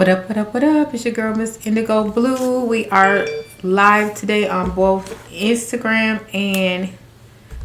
What up, what up, what up? It's your girl, Miss Indigo Blue. We are live today on both Instagram and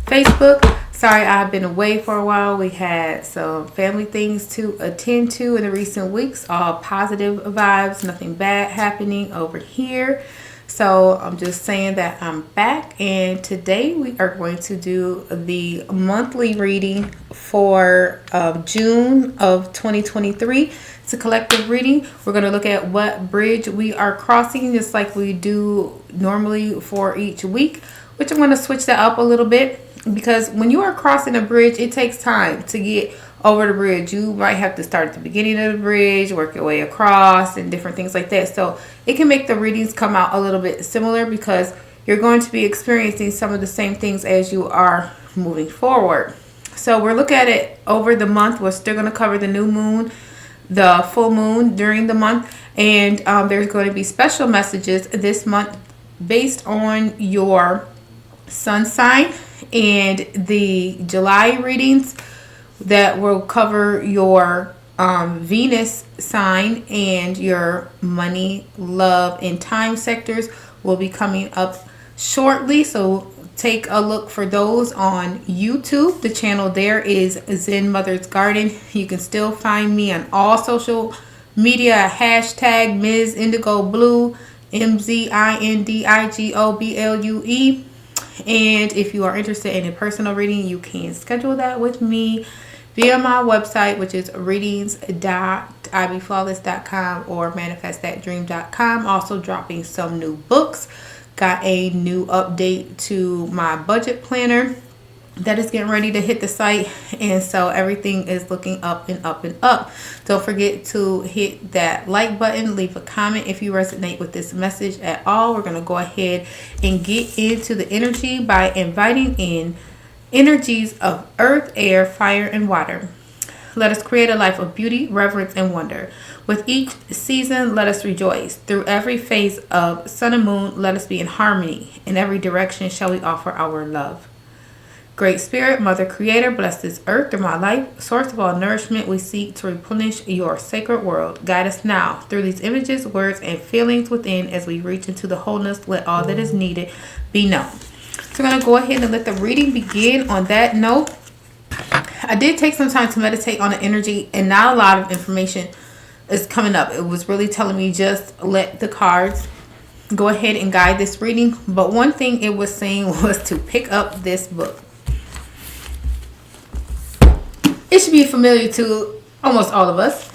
Facebook. Sorry, I've been away for a while. We had some family things to attend to in the recent weeks. All positive vibes, nothing bad happening over here. So I'm just saying that I'm back, and today we are going to do the monthly reading for June of 2023. It's a collective reading. We're going to look at what bridge we are crossing, just like we do normally for each week, which I'm going to switch that up a little bit, because when you are crossing a bridge, it takes time to get over the bridge. You might have to start at the beginning of the bridge, work your way across, and different things like that. So it can make the readings come out a little bit similar, because you're going to be experiencing some of the same things as you are moving forward. So we're looking at it over the month. We're still going to cover the new moon, the full moon during the month, and there's going to be special messages this month based on your sun sign, and the July readings that will cover your Venus sign, and your money, love, and time sectors will be coming up shortly. So take a look for those on YouTube. The channel there is Zen Mother's Garden. You can still find me on all social media, hashtag Ms. Indigo Blue, MZINDIGOBLUE. And if you are interested in a personal reading, you can schedule that with me via my website, which is readings.ibflawless.com or manifestthatdream.com. Also dropping some new books. Got a new update to my budget planner that is getting ready to hit the site, and so everything is looking up and up and up. Don't forget to hit that like button, leave a comment if you resonate with this message at all. We're going to go ahead and get into the energy by inviting in energies of earth, air, fire, and water. Let us create a life of beauty, reverence, and wonder. With each season, let us rejoice. Through every phase of sun and moon, let us be in harmony. In every direction shall we offer our love. Great Spirit, Mother Creator, bless this earth through my life. Source of all nourishment, we seek to replenish your sacred world. Guide us now through these images, words, and feelings within as we reach into the wholeness. Let all that is needed be known. So I'm going to go ahead and let the reading begin on that note. I did take some time to meditate on the energy, and not a lot of information is coming up. It was really telling me just let the cards go ahead and guide this reading. But one thing it was saying was to pick up this book. It should be familiar to almost all of us.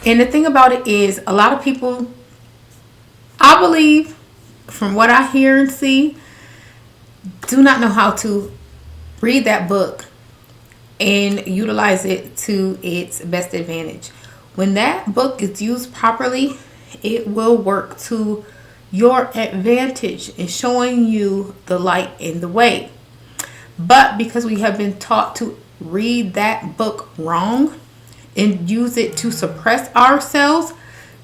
And the thing about it is, a lot of people, I believe, from what I hear and see, do not know how to read that book and utilize it to its best advantage. When that book is used properly, it will work to your advantage in showing you the light and the way. But because we have been taught to read that book wrong and use it to suppress ourselves,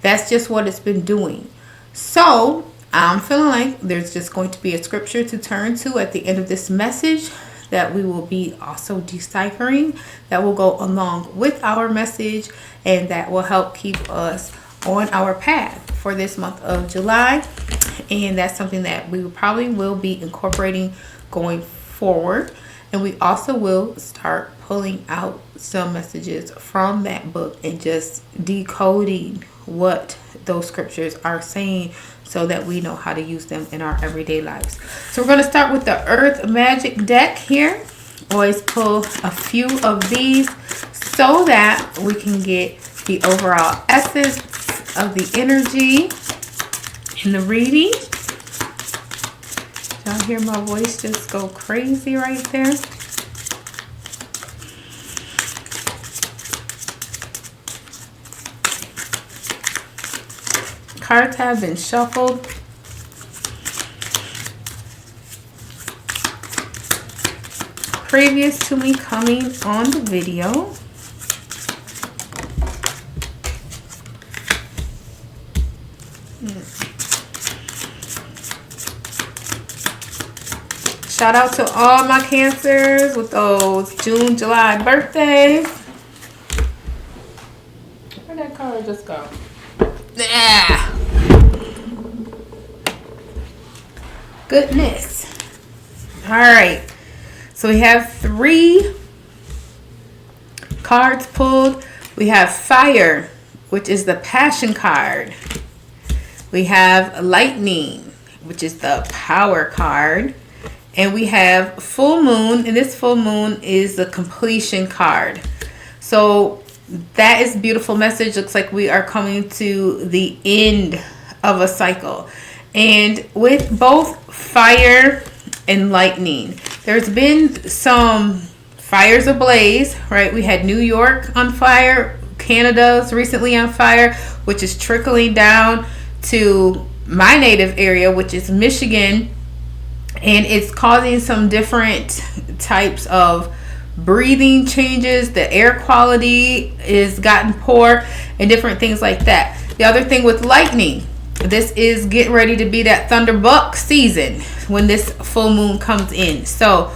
that's just what it's been doing. So I'm feeling like there's just going to be a scripture to turn to at the end of this message that we will be also deciphering, that will go along with our message, and that will help keep us on our path for this month of July. And that's something that we probably will be incorporating going forward. And we also will start pulling out some messages from that book and just decoding what those scriptures are saying, so that we know how to use them in our everyday lives. So we're going to start with the Earth Magic deck here. Always pull a few of these so that we can get the overall essence of the energy in the reading. Y'all hear my voice just go crazy right there? Cards have been shuffled. Previous to me coming on the video. Shout out to all my Cancers with those June, July birthdays. Where'd that card just go? Ah. Goodness. All right. So we have 3 cards pulled. We have Fire, which is the Passion card. We have Lightning, which is the Power card. And we have Full Moon, and this Full Moon is the Completion card. So that is a beautiful message. Looks like we are coming to the end of a cycle. And with both Fire and Lightning, there's been some fires ablaze, right? We had New York on fire, Canada's recently on fire, which is trickling down to my native area, which is Michigan, and it's causing some different types of breathing changes. The air quality is gotten poor and different things like that. The other thing with lightning, this is getting ready to be that thunderbuck season when this full moon comes in. So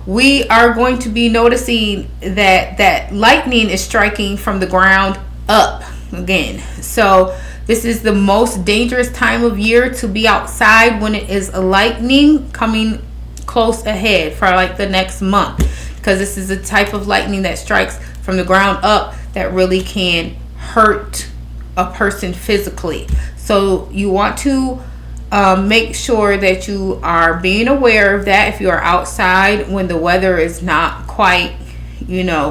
we are going to be noticing that lightning is striking from the ground up again. So this is the most dangerous time of year to be outside, when it is a lightning coming close ahead for like the next month, because this is a type of lightning that strikes from the ground up that really can hurt a person physically. So you want to make sure that you are being aware of that. If you are outside when the weather is not quite,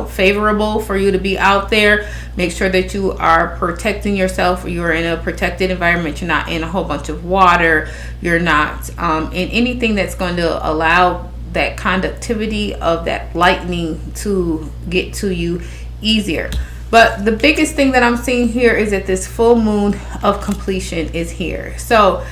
favorable for you to be out there, make sure that you are protecting yourself. You're in a protected environment. You're not in a whole bunch of water. You're not in anything that's going to allow that conductivity of that lightning to get to you easier. But the biggest thing that I'm seeing here is that this full moon of completion is here. So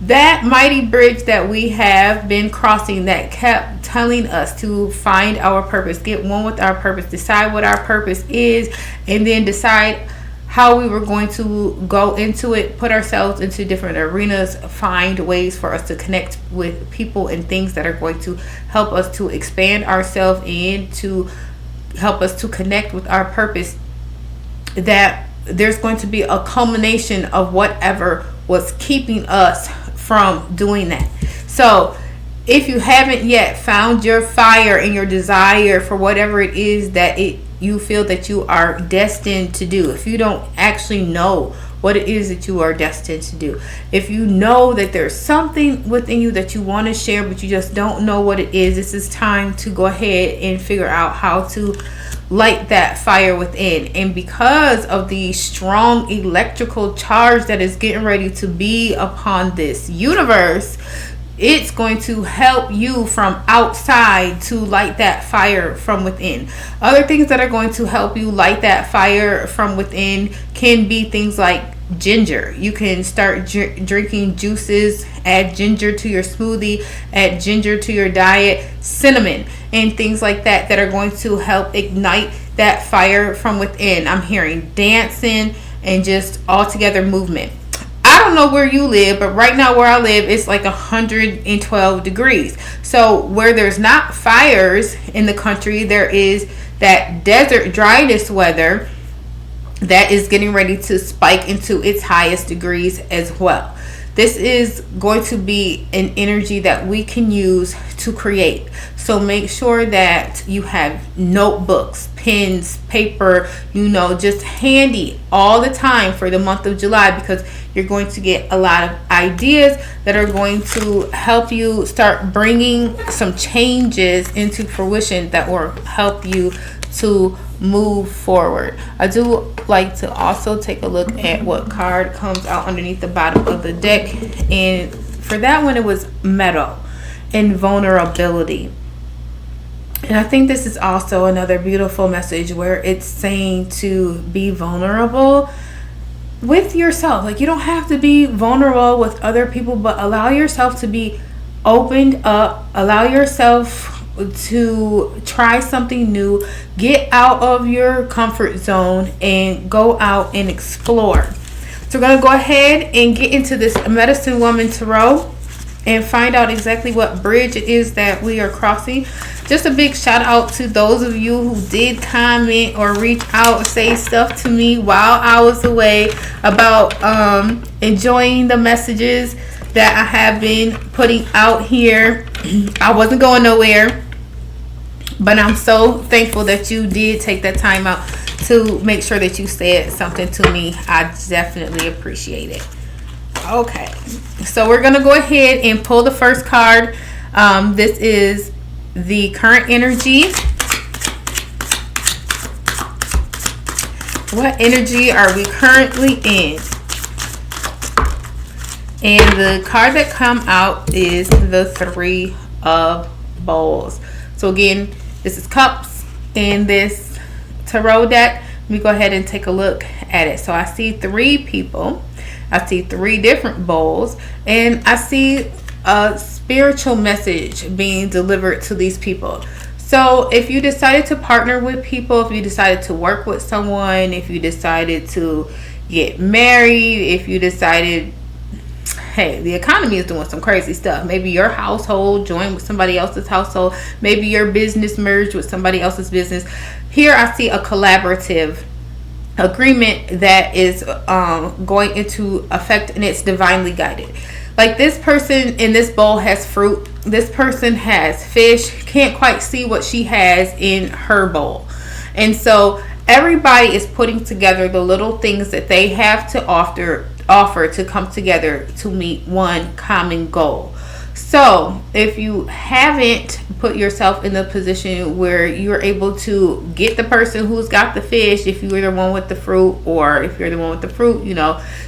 that mighty bridge that we have been crossing, that kept telling us to find our purpose, get one with our purpose, decide what our purpose is, and then decide how we were going to go into it, put ourselves into different arenas, find ways for us to connect with people and things that are going to help us to expand ourselves and to help us to connect with our purpose, that there's going to be a culmination of whatever was keeping us from doing that. So if you haven't yet found your fire and your desire for whatever it is that you feel that you are destined to do, if you don't actually know what it is that you are destined to do, if you know that there's something within you that you want to share but you just don't know what it is, this is time to go ahead and figure out how to light that fire within. And because of the strong electrical charge that is getting ready to be upon this universe, it's going to help you from outside to light that fire from within. Other things that are going to help you light that fire from within can be things like ginger. You can start drinking juices, add ginger to your smoothie, add ginger to your diet, cinnamon, and things like that are going to help ignite that fire from within. I'm hearing dancing and just altogether movement. I don't know where you live, but right now where I live, it's like 112 degrees. So where there's not fires in the country, there is that desert dryness weather that is getting ready to spike into its highest degrees as well. This is going to be an energy that we can use to create. So make sure that you have notebooks, pens, paper, just handy all the time for the month of July, because you're going to get a lot of ideas that are going to help you start bringing some changes into fruition that will help you to move forward. I do like to also take a look at what card comes out underneath the bottom of the deck, and for that one it was metal and vulnerability. And I think this is also another beautiful message where it's saying to be vulnerable with yourself. Like, you don't have to be vulnerable with other people, but allow yourself to be opened up, allow yourself to try something new, get out of your comfort zone and go out and explore. So we're going to go ahead and get into this Medicine Woman Tarot and find out exactly what bridge it is that we are crossing. just a big shout out to those of you who did comment or reach out, say stuff to me while I was away about enjoying the messages that I have been putting out here. I wasn't going nowhere, but I'm so thankful that you did take that time out to make sure that you said something to me. I definitely appreciate it. Okay, so we're gonna go ahead and pull the first card. This is the current energy. What energy are we currently in? And the card that come out is the Three of Bowls. So again, this is cups in this tarot deck. Let me go ahead and take a look at it. So I see three people. I see three different bowls, and I see a spiritual message being delivered to these people. So if you decided to partner with people, if you decided to work with someone, if you decided to get married, if you decided, hey, the economy is doing some crazy stuff. Maybe your household joined with somebody else's household. Maybe your business merged with somebody else's business. Here I see a collaborative agreement that is going into effect, and it's divinely guided. Like, this person in this bowl has fruit. This person has fish. Can't quite see what she has in her bowl. And so everybody is putting together the little things that they have to offer to come together to meet one common goal. So if you haven't put yourself in the position where you're able to get the person who's got the fish, if you're the one with the fruit, or if you're the one with the fruit,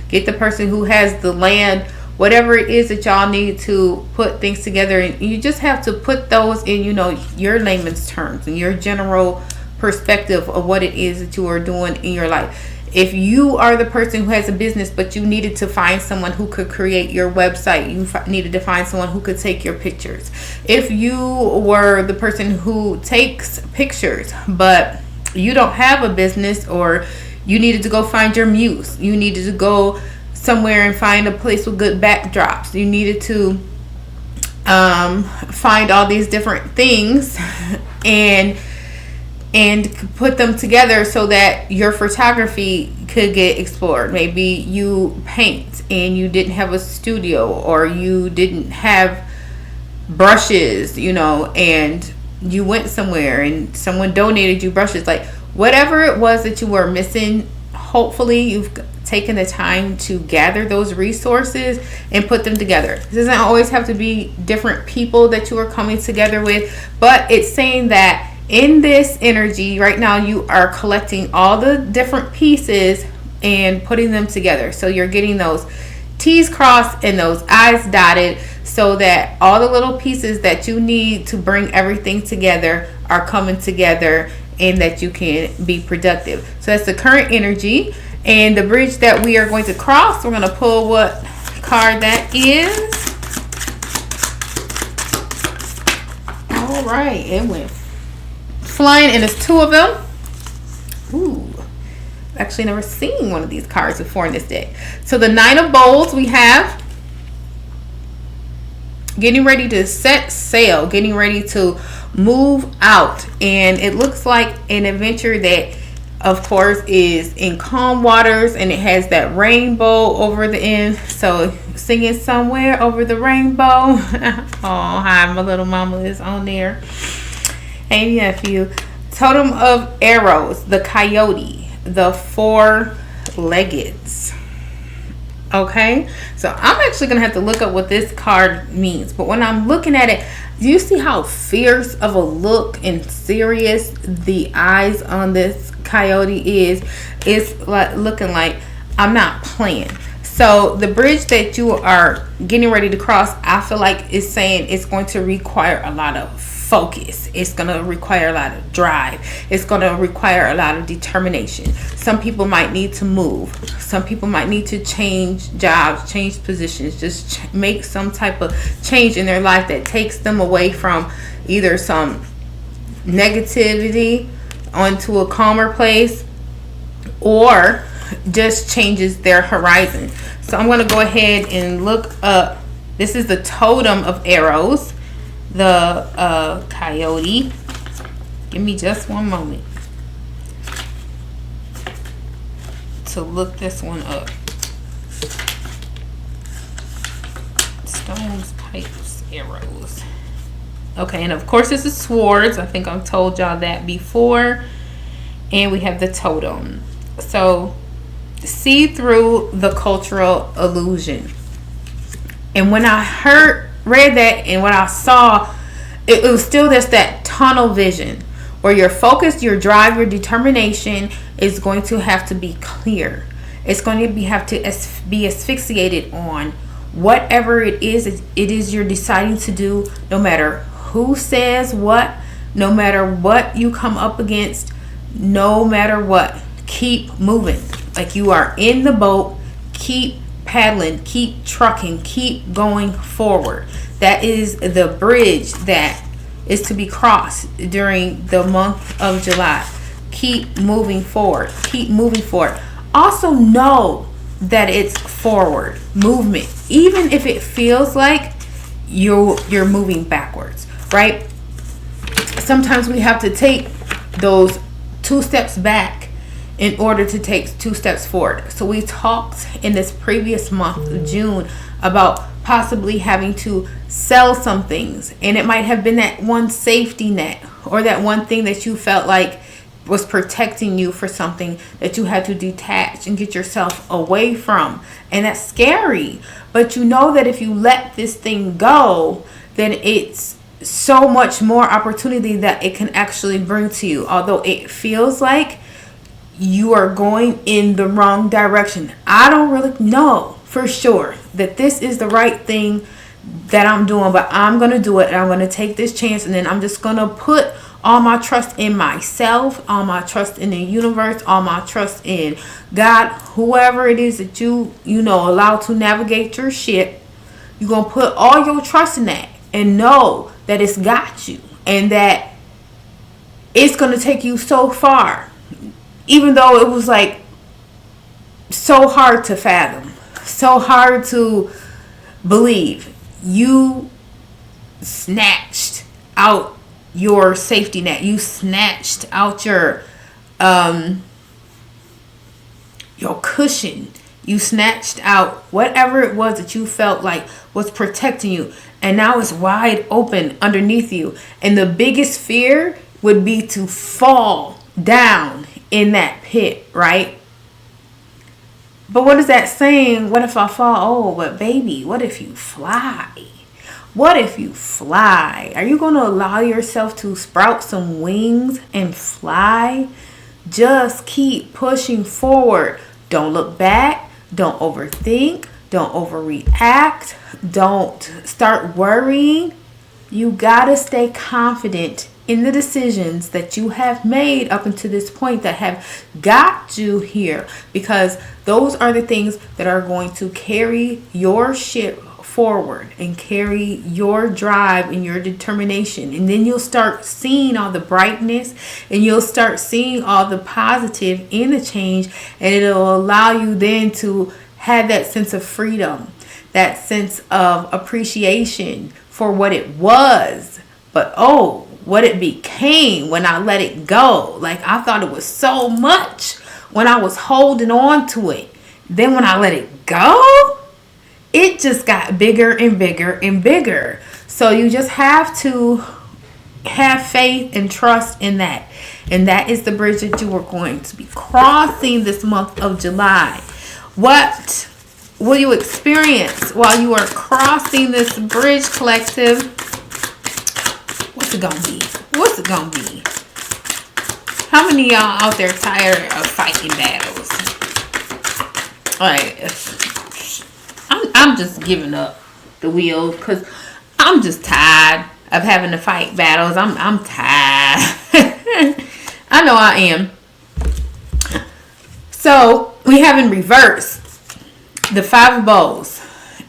get the person who has the land, whatever it is that y'all need to put things together. And you just have to put those in, your layman's terms and your general perspective of what it is that you are doing in your life. If you are the person who has a business, but you needed to find someone who could create your website, you needed to find someone who could take your pictures. If you were the person who takes pictures, but you don't have a business, or you needed to go find your muse, you needed to go somewhere and find a place with good backdrops, you needed to find all these different things and put them together so that your photography could get explored. Maybe you paint and you didn't have a studio, or you didn't have brushes, and you went somewhere and someone donated you brushes. Like, whatever it was that you were missing, hopefully you've taken the time to gather those resources and put them together. It doesn't always have to be different people that you are coming together with, but it's saying that in this energy right now, you are collecting all the different pieces and putting them together. So you're getting those T's crossed and those I's dotted, so that all the little pieces that you need to bring everything together are coming together, and that you can be productive. So that's the current energy. And the bridge that we are going to cross, we're going to pull what card that is. All right, it went flying, and it's two of them. Ooh, actually never seen one of these cards before in this deck. So the Nine of Bowls, we have getting ready to set sail, getting ready to move out, and it looks like an adventure that, of course, is in calm waters, and it has that rainbow over the end. So singing somewhere over the rainbow. Oh, hi, my little mama is on there. Hey nephew. Totem of Arrows, the coyote, the four-leggeds. Okay, so I'm actually gonna have to look up what this card means, but when I'm looking at it, do you see how fierce of a look and serious the eyes on this coyote is? It's like looking like, I'm not playing. So the bridge that you are getting ready to cross, I feel like is saying it's going to require a lot of focus. It's going to require a lot of drive. It's going to require a lot of determination. Some people might need to move. Some people might need to change jobs, change positions, just make some type of change in their life that takes them away from either some negativity onto a calmer place, or just changes their horizon. So I'm going to go ahead and look up. This is the Totem of Arrows. the coyote. Give me just one moment to look this one up. Stones, pipes, arrows. Okay, and of course this is swords. I think I've told y'all that before. And we have the totem. So see through the cultural illusion. And when I read that, and when I saw, it was still just that tunnel vision where your focus, your drive, your determination is going to have to be clear. It's going to have to be asphyxiated on whatever it is you're deciding to do, no matter who says what, no matter what you come up against, no matter what. Keep moving. Like you are in the boat. Keep paddling, keep trucking, keep going forward. That is the bridge that is to be crossed during the month of July. Keep moving forward. Keep moving forward. Also know that it's forward movement, even if it feels like you're moving backwards, right? Sometimes we have to take those 2 steps back in order to take 2 steps forward. So we talked in this previous month of June about possibly having to sell some things, and it might have been that one safety net or that one thing that you felt like was protecting you for something that you had to detach and get yourself away from. And that's scary, but you know that if you let this thing go, then it's so much more opportunity that it can actually bring to you. Although it feels like you are going in the wrong direction, I don't really know for sure that this is the right thing that I'm doing, but I'm going to do it, and I'm going to take this chance, and then I'm just going to put all my trust in myself, all my trust in the universe, all my trust in God, whoever it is that you allow to navigate your ship. You're going to put all your trust in that and know that it's got you, and that it's going to take you so far. Even though it was like so hard to fathom, so hard to believe, you snatched out your safety net. You snatched out your cushion. You snatched out whatever it was that you felt like was protecting you. And now it's wide open underneath you. And the biggest fear would be to fall down in that pit, right? But what is that saying? What if I fall? Oh, but baby, what if you fly? What if you fly? Are you going to allow yourself to sprout some wings and fly? Just keep pushing forward. Don't look back. Don't overthink. Don't overreact. Don't start worrying. You got to stay confident in the decisions that you have made up until this point that have got you here, because those are the things that are going to carry your ship forward and carry your drive and your determination. And then you'll start seeing all the brightness, and you'll start seeing all the positive in the change, and it'll allow you then to have that sense of freedom, that sense of appreciation for what it was, but what it became when I let it go. Like, I thought it was so much when I was holding on to it. Then when I let it go, it just got bigger and bigger and bigger. So you just have to have faith and trust in that. And that is the bridge that you are going to be crossing this month of July. What will you experience while you are crossing this bridge, collective? What's it gonna be? What's it gonna be? How many of y'all out there tired of fighting battles? Alright, I'm just giving up the wheel because I'm just tired of having to fight battles. I'm tired. I know I am. So we have in reverse the 5 of bows.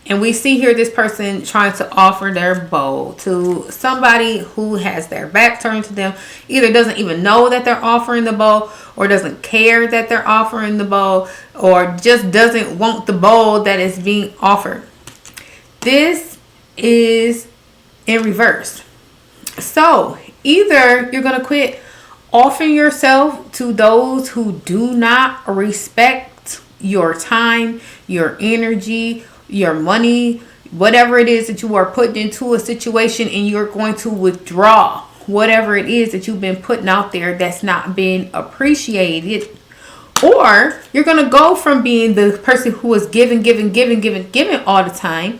And we see here this person trying to offer their bow to somebody who has their back turned to them, either doesn't even know that they're offering the bow, or doesn't care that they're offering the bow, or just doesn't want the bow that is being offered. This is in reverse. So either you're going to quit offering yourself to those who do not respect your time, your energy, your money, whatever it is that you are putting into a situation, and you're going to withdraw whatever it is that you've been putting out there that's not being appreciated. Or you're going to go from being the person who is giving all the time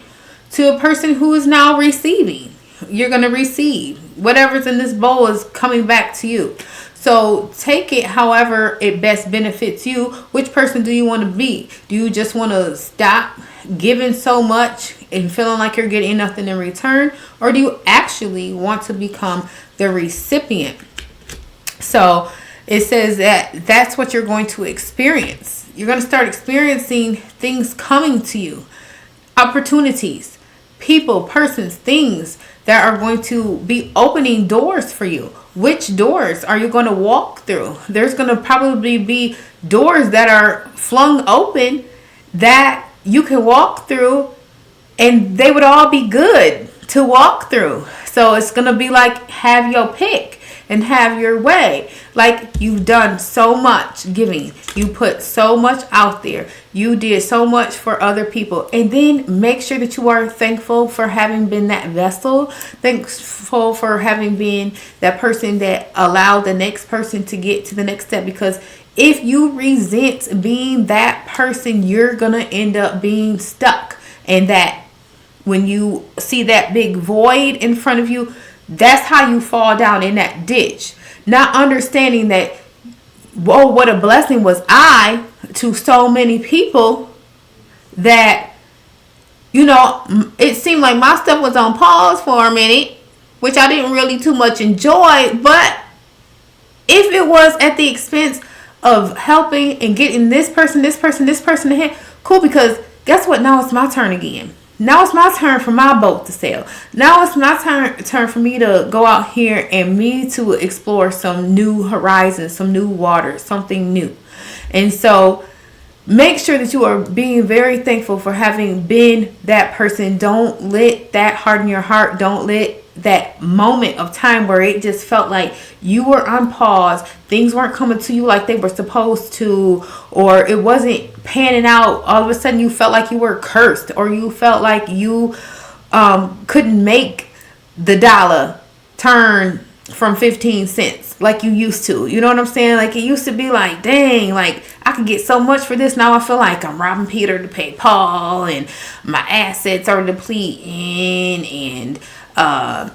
to a person who is now receiving. You're going to receive. Whatever's in this bowl is coming back to you. So take it however it best benefits you. Which person do you want to be? Do you just want to stop giving so much and feeling like you're getting nothing in return? Or do you actually want to become the recipient? So it says that that's what you're going to experience. You're going to start experiencing things coming to you. Opportunities, people, persons, things that are going to be opening doors for you. Which doors are you going to walk through? There's going to probably be doors that are flung open that you can walk through, and they would all be good to walk through. So it's going to be like, have your pick and have your way. Like, you've done so much giving. You put so much out there. You did so much for other people. And then make sure that you are thankful for having been that vessel. Thankful for having been that person that allowed the next person to get to the next step. Because if you resent being that person, you're going to end up being stuck. And that when you see that big void in front of you, that's how you fall down in that ditch. Not understanding that, whoa, what a blessing was I to so many people that, you know, it seemed like my stuff was on pause for a minute, which I didn't really too much enjoy. But if it was at the expense of helping and getting this person ahead, cool, because guess what? Now it's my turn again. Now it's my turn for my boat to sail. Now it's my turn for me to go out here and me to explore some new horizons, some new waters, something new. And so make sure that you are being very thankful for having been that person. Don't let that harden your heart. Don't let that moment of time where it just felt like you were on pause, things weren't coming to you like they were supposed to, or it wasn't panning out. All of a sudden you felt like you were cursed, or you felt like you couldn't make the dollar turn from 15 cents like you used to. You know what I'm saying? Like, it used to be like, dang, like I could get so much for this. Now I feel like I'm robbing Peter to pay Paul, and my assets are depleting, and I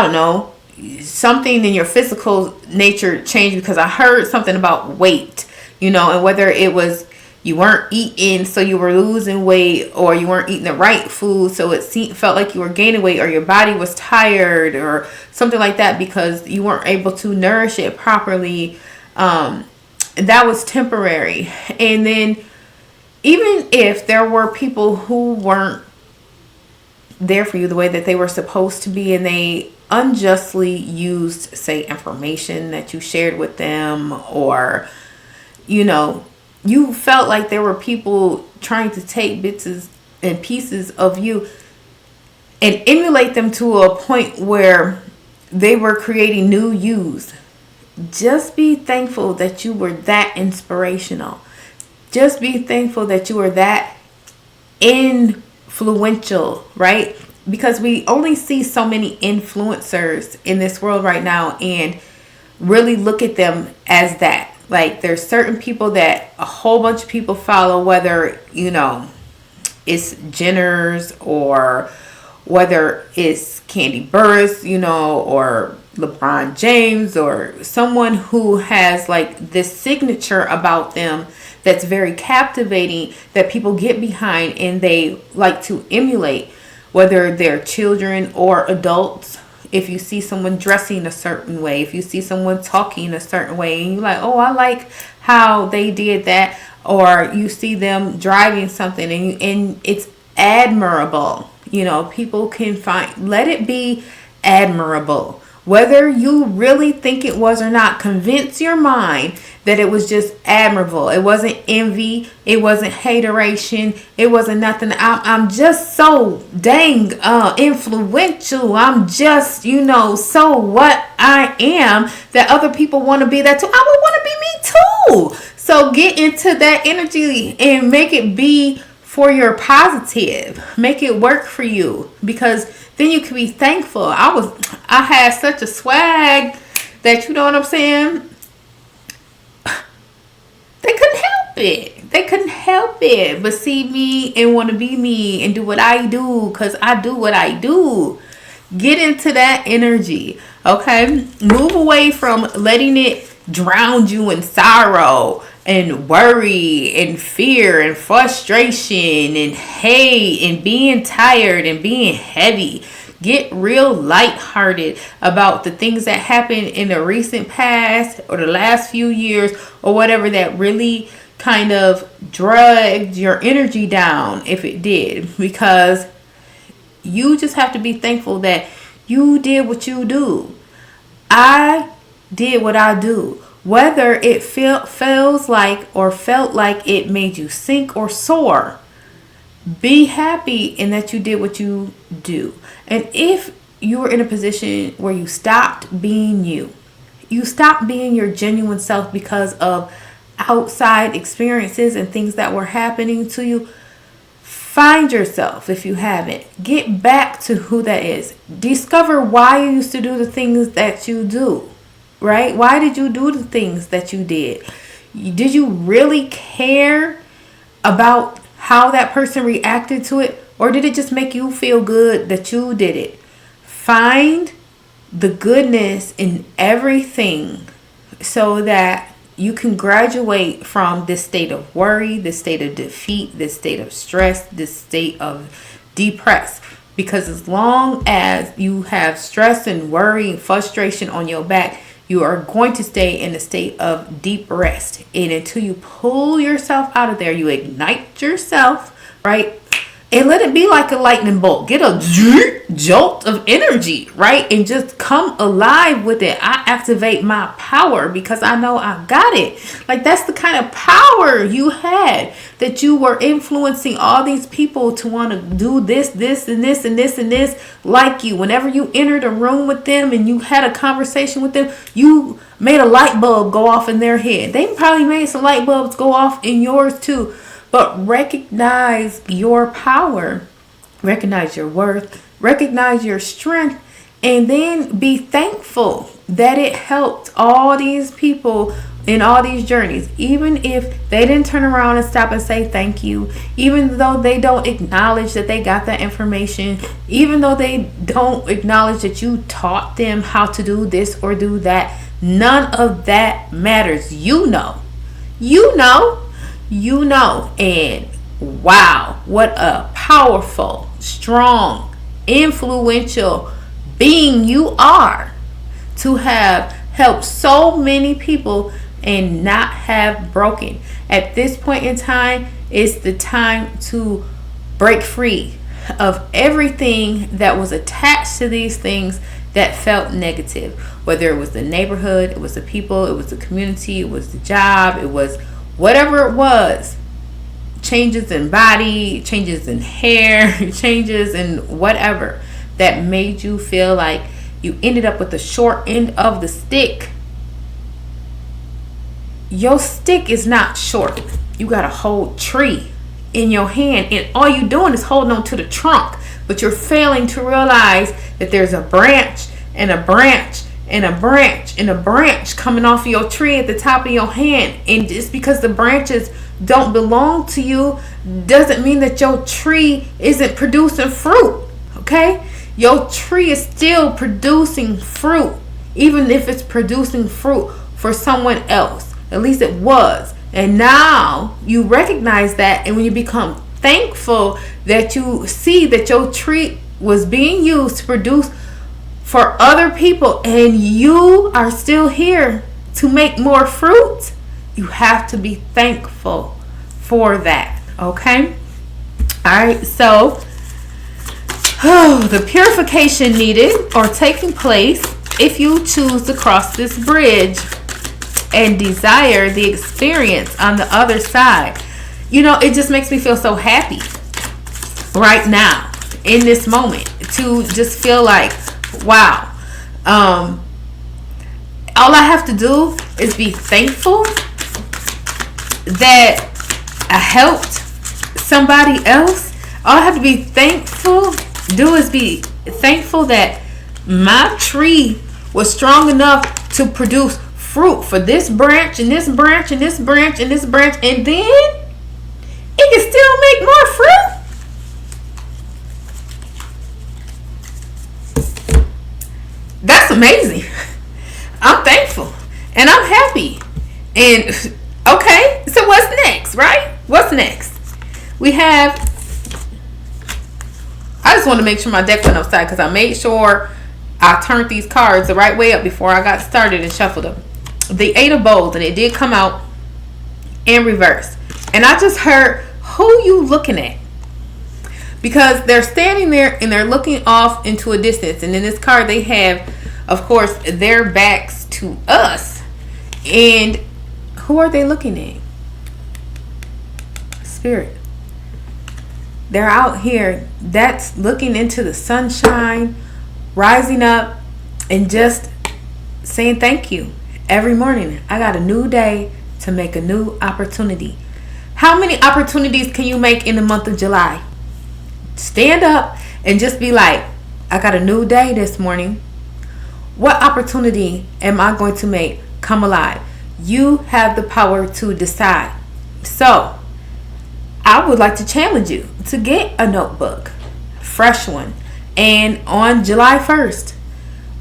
don't know, something in your physical nature changed, because I heard something about weight, you know, and whether it was you weren't eating, so you were losing weight, or you weren't eating the right food, so it felt like you were gaining weight, or your body was tired or something like that because you weren't able to nourish it properly. That was temporary. And then even if there were people who weren't there for you the way that they were supposed to be, and they unjustly used, say, information that you shared with them, or, you know, you felt like there were people trying to take bits and pieces of you and emulate them to a point where they were creating new yous. Just be thankful that you were that inspirational. Just be thankful that you were that influential, right? Because we only see so many influencers in this world right now, and really look at them as that. Like, there's certain people that a whole bunch of people follow, whether, you know, it's Jenners, or whether it's Candy Burris, you know, or LeBron James, or someone who has like this signature about them that's very captivating, that people get behind and they like to emulate, whether they're children or adults. If you see someone dressing a certain way, if you see someone talking a certain way, and you're like, oh, I like how they did that, or you see them driving something and it's admirable. You know, people can let it be admirable. Whether you really think it was or not, convince your mind that it was just admirable. It wasn't envy. It wasn't hateration. It wasn't nothing. I'm just so dang influential. I'm just, so what I am that other people want to be that too. I would want to be me too. So get into that energy and make it be for your positive. Make it work for you, because then you can be thankful. I had such a swag that, you know what I'm saying? They couldn't help it. They couldn't help it but see me and want to be me and do what I do, because I do what I do. Get into that energy, okay? Move away from letting it drown you in sorrow and worry and fear and frustration and hate and being tired and being heavy. Get real lighthearted about the things that happened in the recent past or the last few years or whatever that really kind of dragged your energy down, if it did. Because you just have to be thankful that you did what you do. I did what I do. Whether it feels like or felt like it made you sink or soar, be happy in that you did what you do. And if you were in a position where you stopped being you stopped being your genuine self because of outside experiences and things that were happening to you, find yourself. If you haven't, get back to who that is. Discover why you used to do the things that you do, right? Why did you do the things that you did? Did you really care about how that person reacted to it? Or did it just make you feel good that you did it? Find the goodness in everything so that you can graduate from this state of worry, this state of defeat, this state of stress, this state of depressed. Because as long as you have stress and worry and frustration on your back, you are going to stay in a state of deep rest. And until you pull yourself out of there, you ignite yourself, right? And let it be like a lightning bolt. Get a jolt of energy, right? And just come alive with it. I activate my power because I know I got it. Like, that's the kind of power you had, that you were influencing all these people to want to do this, this, and this, and this, and this like you. Whenever you entered a room with them and you had a conversation with them, you made a light bulb go off in their head. They probably made some light bulbs go off in yours too. But recognize your power, recognize your worth, recognize your strength, and then be thankful that it helped all these people in all these journeys. Even if they didn't turn around and stop and say thank you, even though they don't acknowledge that they got that information, even though they don't acknowledge that you taught them how to do this or do that, none of that matters. You know, and wow, what a powerful, strong, influential being you are, to have helped so many people and not have broken. At this point in time, it's the time to break free of everything that was attached to these things that felt negative. Whether it was the neighborhood, it was the people, it was the community, it was the job, it was whatever it was. Changes in body, changes in hair, changes in whatever that made you feel like you ended up with the short end of the stick. Your stick is not short. You got a whole tree in your hand, and all you're doing is holding on to the trunk, but you're failing to realize that there's a branch and a branch and a branch and a branch coming off of your tree at the top of your hand. And just because the branches don't belong to you doesn't mean that your tree isn't producing fruit. Okay, your tree is still producing fruit, even if it's producing fruit for someone else. At least it was. And now you recognize that, and when you become thankful that you see that your tree was being used to produce for other people, and you are still here to make more fruit, you have to be thankful for that. Okay? Alright, so the purification needed or taking place if you choose to cross this bridge. and desire the experience on the other side. It just makes me feel so happy right now in this moment to just feel like, wow. All I have to do is be thankful that I helped somebody else. All I have to be thankful that my tree was strong enough to produce fruit for this branch and this branch and this branch and this branch, and then it can still make more fruit. That's amazing. I'm thankful and I'm happy. And okay, so what's next, right? What's next? I just want to make sure my deck went upside because I made sure I turned these cards the right way up before I got started and shuffled them. The 8 of Bowls, and it did come out in reverse. And I just heard, who you looking at? Because they're standing there and they're looking off into a distance. And in this card, they have, of course, their backs to us. And who are they looking at? Spirit. They're out here. That's looking into the sunshine, rising up, and just saying thank you. Every morning, I got a new day to make a new opportunity. How many opportunities can you make in the month of July? Stand up and just be like, I got a new day this morning. What opportunity am I going to make come alive? You have the power to decide. So, I would like to challenge you to get a notebook, fresh one. And on July 1st,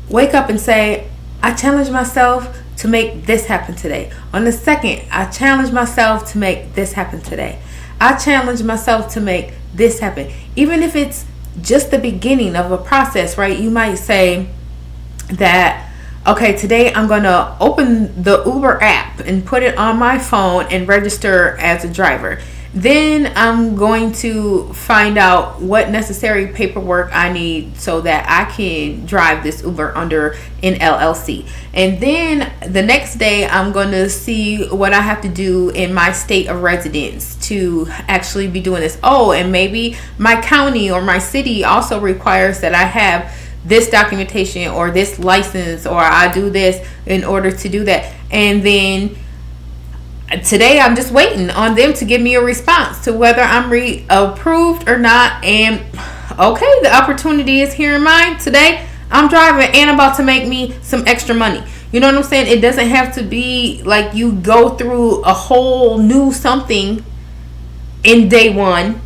wake up and say, I challenge myself to make this happen today. On the 2nd, I challenge myself to make this happen today. I challenge myself to make this happen. Even if it's just the beginning of a process, right? You might say that, okay, today I'm going to open the Uber app and put it on my phone and register as a driver. Then I'm going to find out what necessary paperwork I need so that I can drive this Uber under an LLC. And then the next day, I'm going to see what I have to do in my state of residence to actually be doing this. Oh, and maybe my county or my city also requires that I have this documentation or this license, or I do this in order to do that. And then today I'm just waiting on them to give me a response to whether I'm approved or not. And okay, the opportunity is here in mind. Today I'm driving and I'm about to make me some extra money. You know what I'm saying? It doesn't have to be like you go through a whole new something in day one.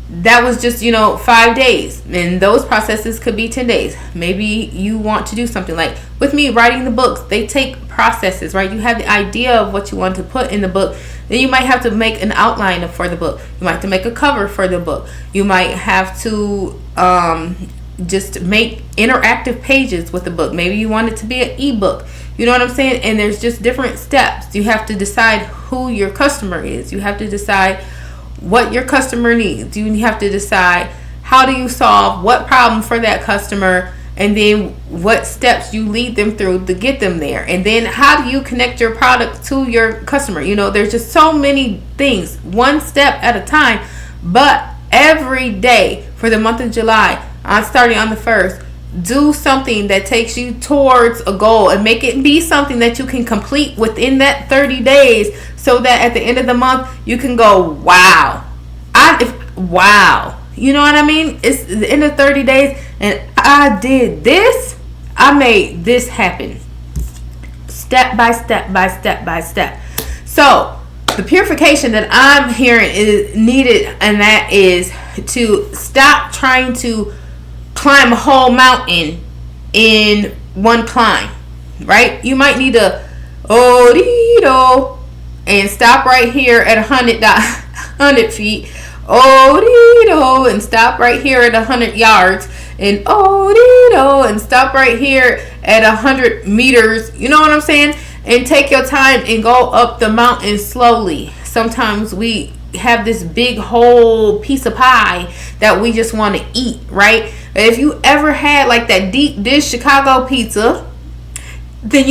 That was just, 5 days. And those processes could be 10 days. Maybe you want to do something like with me writing the books. They take processes, right? You have the idea of what you want to put in the book. Then you might have to make an outline for the book. You might have to make a cover for the book. You might have to just make interactive pages with the book. Maybe you want it to be an ebook. You know what I'm saying? And there's just different steps. You have to decide who your customer is. You have to decide what your customer needs. You have to decide how do you solve what problem for that customer, and then what steps you lead them through to get them there. And then how do you connect your product to your customer? There's just so many things, one step at a time. But every day for the month of July, starting on the 1st, do something that takes you towards a goal and make it be something that you can complete within that 30 days so that at the end of the month you can go, wow. Wow. You know what I mean? It's the end of 30 days and I did this. I made this happen. Step by step by step by step. So the purification that I'm hearing is needed, and that is to stop trying to climb a whole mountain in one climb, right? You might need to and stop right here at 100 feet, and stop right here at 100 yards, and and stop right here at 100 meters. You know what I'm saying? And take your time and go up the mountain slowly. Sometimes we have this big whole piece of pie that we just want to eat, right? If you ever had like that deep dish Chicago pizza, then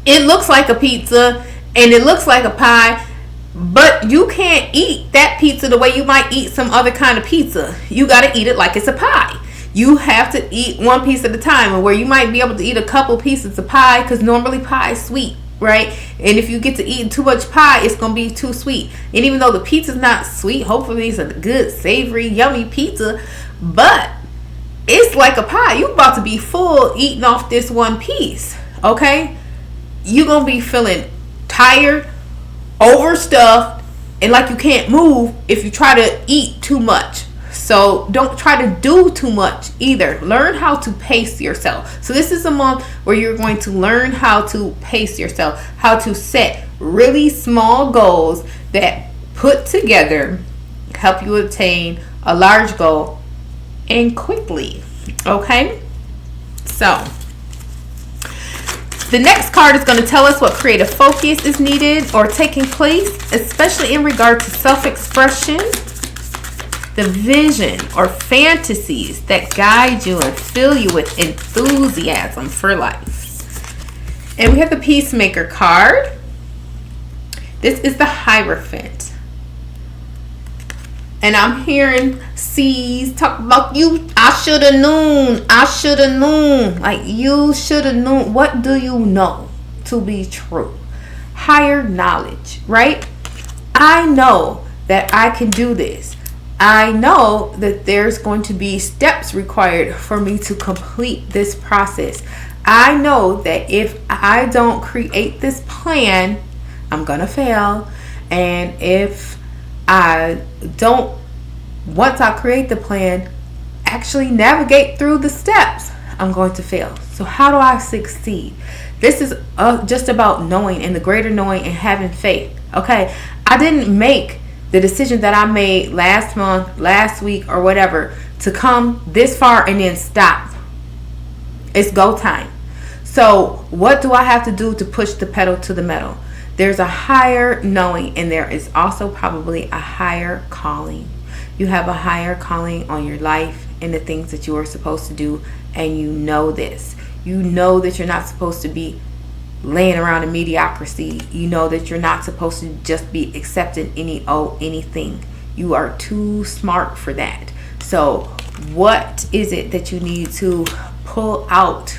It looks like a pizza and it looks like a pie, but you can't eat that pizza the way you might eat some other kind of pizza. You got to eat it like it's a pie. You have to eat one piece at a time, and where you might be able to eat a couple pieces of pie, because normally pie is sweet, right? And if you get to eat too much pie, it's going to be too sweet. And even though the pizza's not sweet, hopefully it's a good, savory, yummy pizza, but it's like a pie. You about to be full eating off this one piece, okay? You're going to be feeling tired, overstuffed, and like you can't move if you try to eat too much. So don't try to do too much either. Learn how to pace yourself. So this is a month where you're going to learn how to pace yourself, how to set really small goals that put together help you attain a large goal and quickly. Okay? So the next card is going to tell us what creative focus is needed or taking place, especially in regard to self-expression, the vision or fantasies that guide you and fill you with enthusiasm for life. And we have the Peacemaker card. This is the Hierophant. And I'm hearing C's talk about you. I should have known. I should have known. Like, you should have known. What do you know to be true? Higher knowledge, right? I know that I can do this. I know that there's going to be steps required for me to complete this process. I know that if I don't create this plan, I'm going to fail. And if I don't, once I create the plan, actually navigate through the steps, I'm going to fail. So how do I succeed? This is just about knowing, and the greater knowing, and having faith. Okay, I didn't make the decision that I made last month, last week, or whatever to come this far and then stop. It's go time. So what do I have to do to push the pedal to the metal? There's a higher knowing, and there is also probably a higher calling. You have a higher calling on your life and the things that you are supposed to do, and you know this. You know that you're not supposed to be laying around in mediocrity. You know that you're not supposed to just be accepting anything. You are too smart for that. So what is it that you need to pull out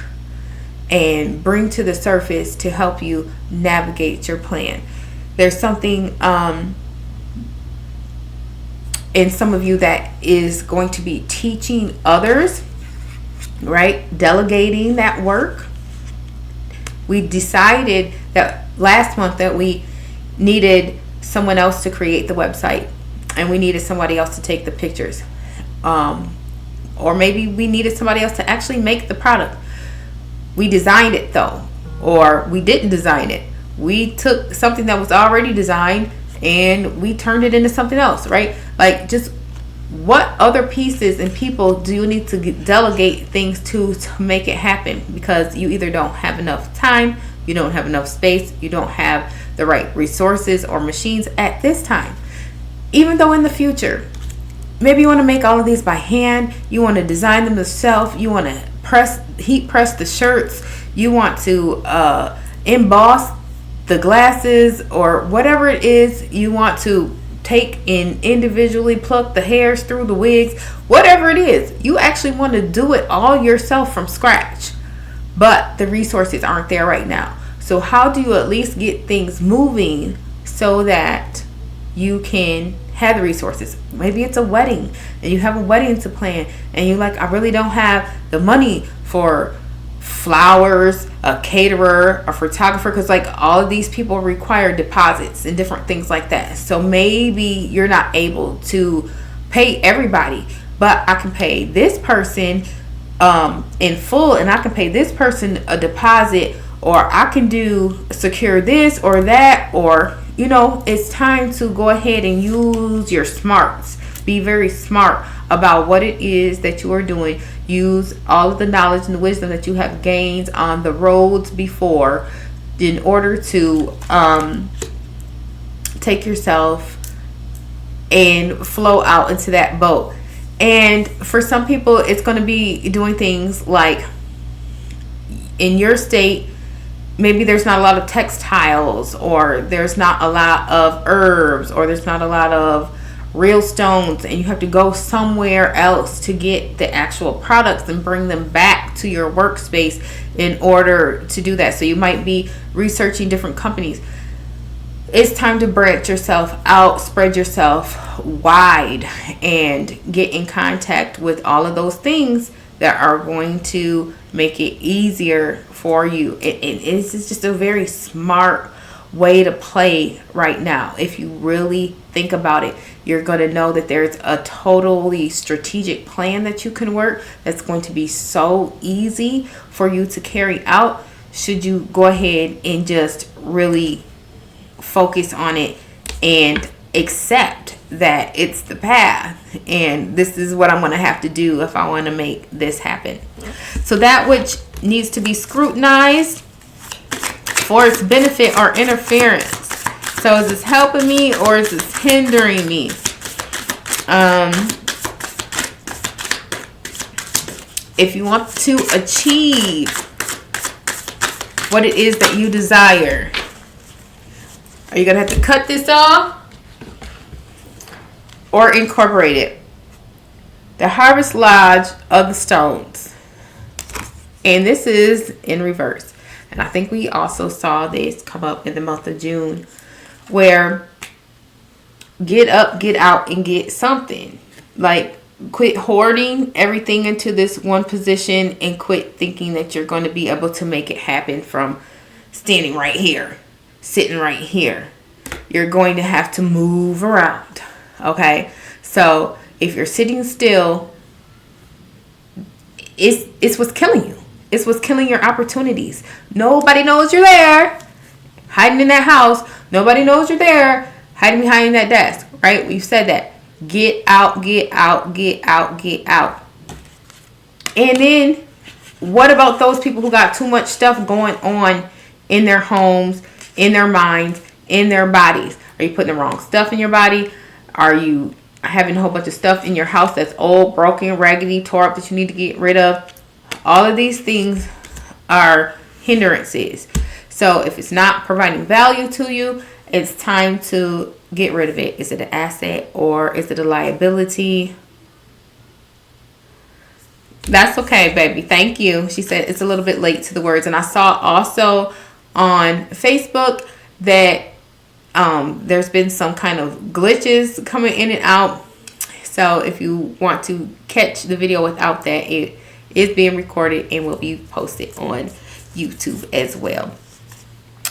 and bring to the surface to help you navigate your plan? There's something in some of you that is going to be teaching others, right? Delegating that work. We decided that last month that we needed someone else to create the website, and we needed somebody else to take the pictures, or maybe we needed somebody else to actually make the product. We designed it though, or we didn't design it. We took something that was already designed and we turned it into something else, right? Like, just what other pieces and people do you need to delegate things to make it happen? Because you either don't have enough time, you don't have enough space, you don't have the right resources or machines at this time. Even though in the future, maybe you want to make all of these by hand, you want to design them yourself, you want to heat press the shirts, you want to emboss the glasses, or whatever it is you want to take and individually pluck the hairs through the wigs, whatever it is, you actually want to do it all yourself from scratch, but the resources aren't there right now. So how do you at least get things moving so that you can have the resources? Maybe it's a wedding and you have a wedding to plan, and you're like, I really don't have the money for flowers, a caterer, a photographer, because like all of these people require deposits and different things like that. So maybe you're not able to pay everybody, but I can pay this person in full, and I can pay this person a deposit, or I can do secure this or that, or it's time to go ahead and use your smarts. Be very smart about what it is that you are doing. Use all of the knowledge and the wisdom that you have gained on the roads before in order to take yourself and flow out into that boat. And for some people, it's going to be doing things like, in your state, maybe there's not a lot of textiles, or there's not a lot of herbs, or there's not a lot of real stones, and you have to go somewhere else to get the actual products and bring them back to your workspace in order to do that. So you might be researching different companies. It's time to branch yourself out, spread yourself wide, and get in contact with all of those things that are going to make it easier for you. It's just a very smart way to play right now. If you really think about it, you're going to know that there's a totally strategic plan that you can work that's going to be so easy for you to carry out, should you go ahead and just really focus on it and accept that it's the path, and this is what I'm going to have to do if I want to make this happen. So that which needs to be scrutinized for its benefit or interference. So is this helping me or is this hindering me? If you want to achieve what it is that you desire, are you going to have to cut this off or incorporate it? The Harvest Lodge of the Stones. And this is in reverse. And I think we also saw this come up in the month of June, where get up, get out, and get something. Like, quit hoarding everything into this one position and quit thinking that you're going to be able to make it happen from standing right here, sitting right here. You're going to have to move around. Okay? So if you're sitting still, it's what's killing you. It's what's killing your opportunities. Nobody knows you're there, hiding in that house. Nobody knows you're there, hiding behind that desk. Right? We've said that. Get out, get out, get out, get out. And then, what about those people who got too much stuff going on in their homes, in their minds, in their bodies? Are you putting the wrong stuff in your body? Are you having a whole bunch of stuff in your house that's old, broken, raggedy, tore up that you need to get rid of? All of these things are hindrances. So if it's not providing value to you, it's time to get rid of it. Is it an asset or is it a liability? That's okay, baby. Thank you. She said it's a little bit late to the words. And I saw also on Facebook that there's been some kind of glitches coming in and out. So if you want to catch the video without that, it is being recorded and will be posted on YouTube as well.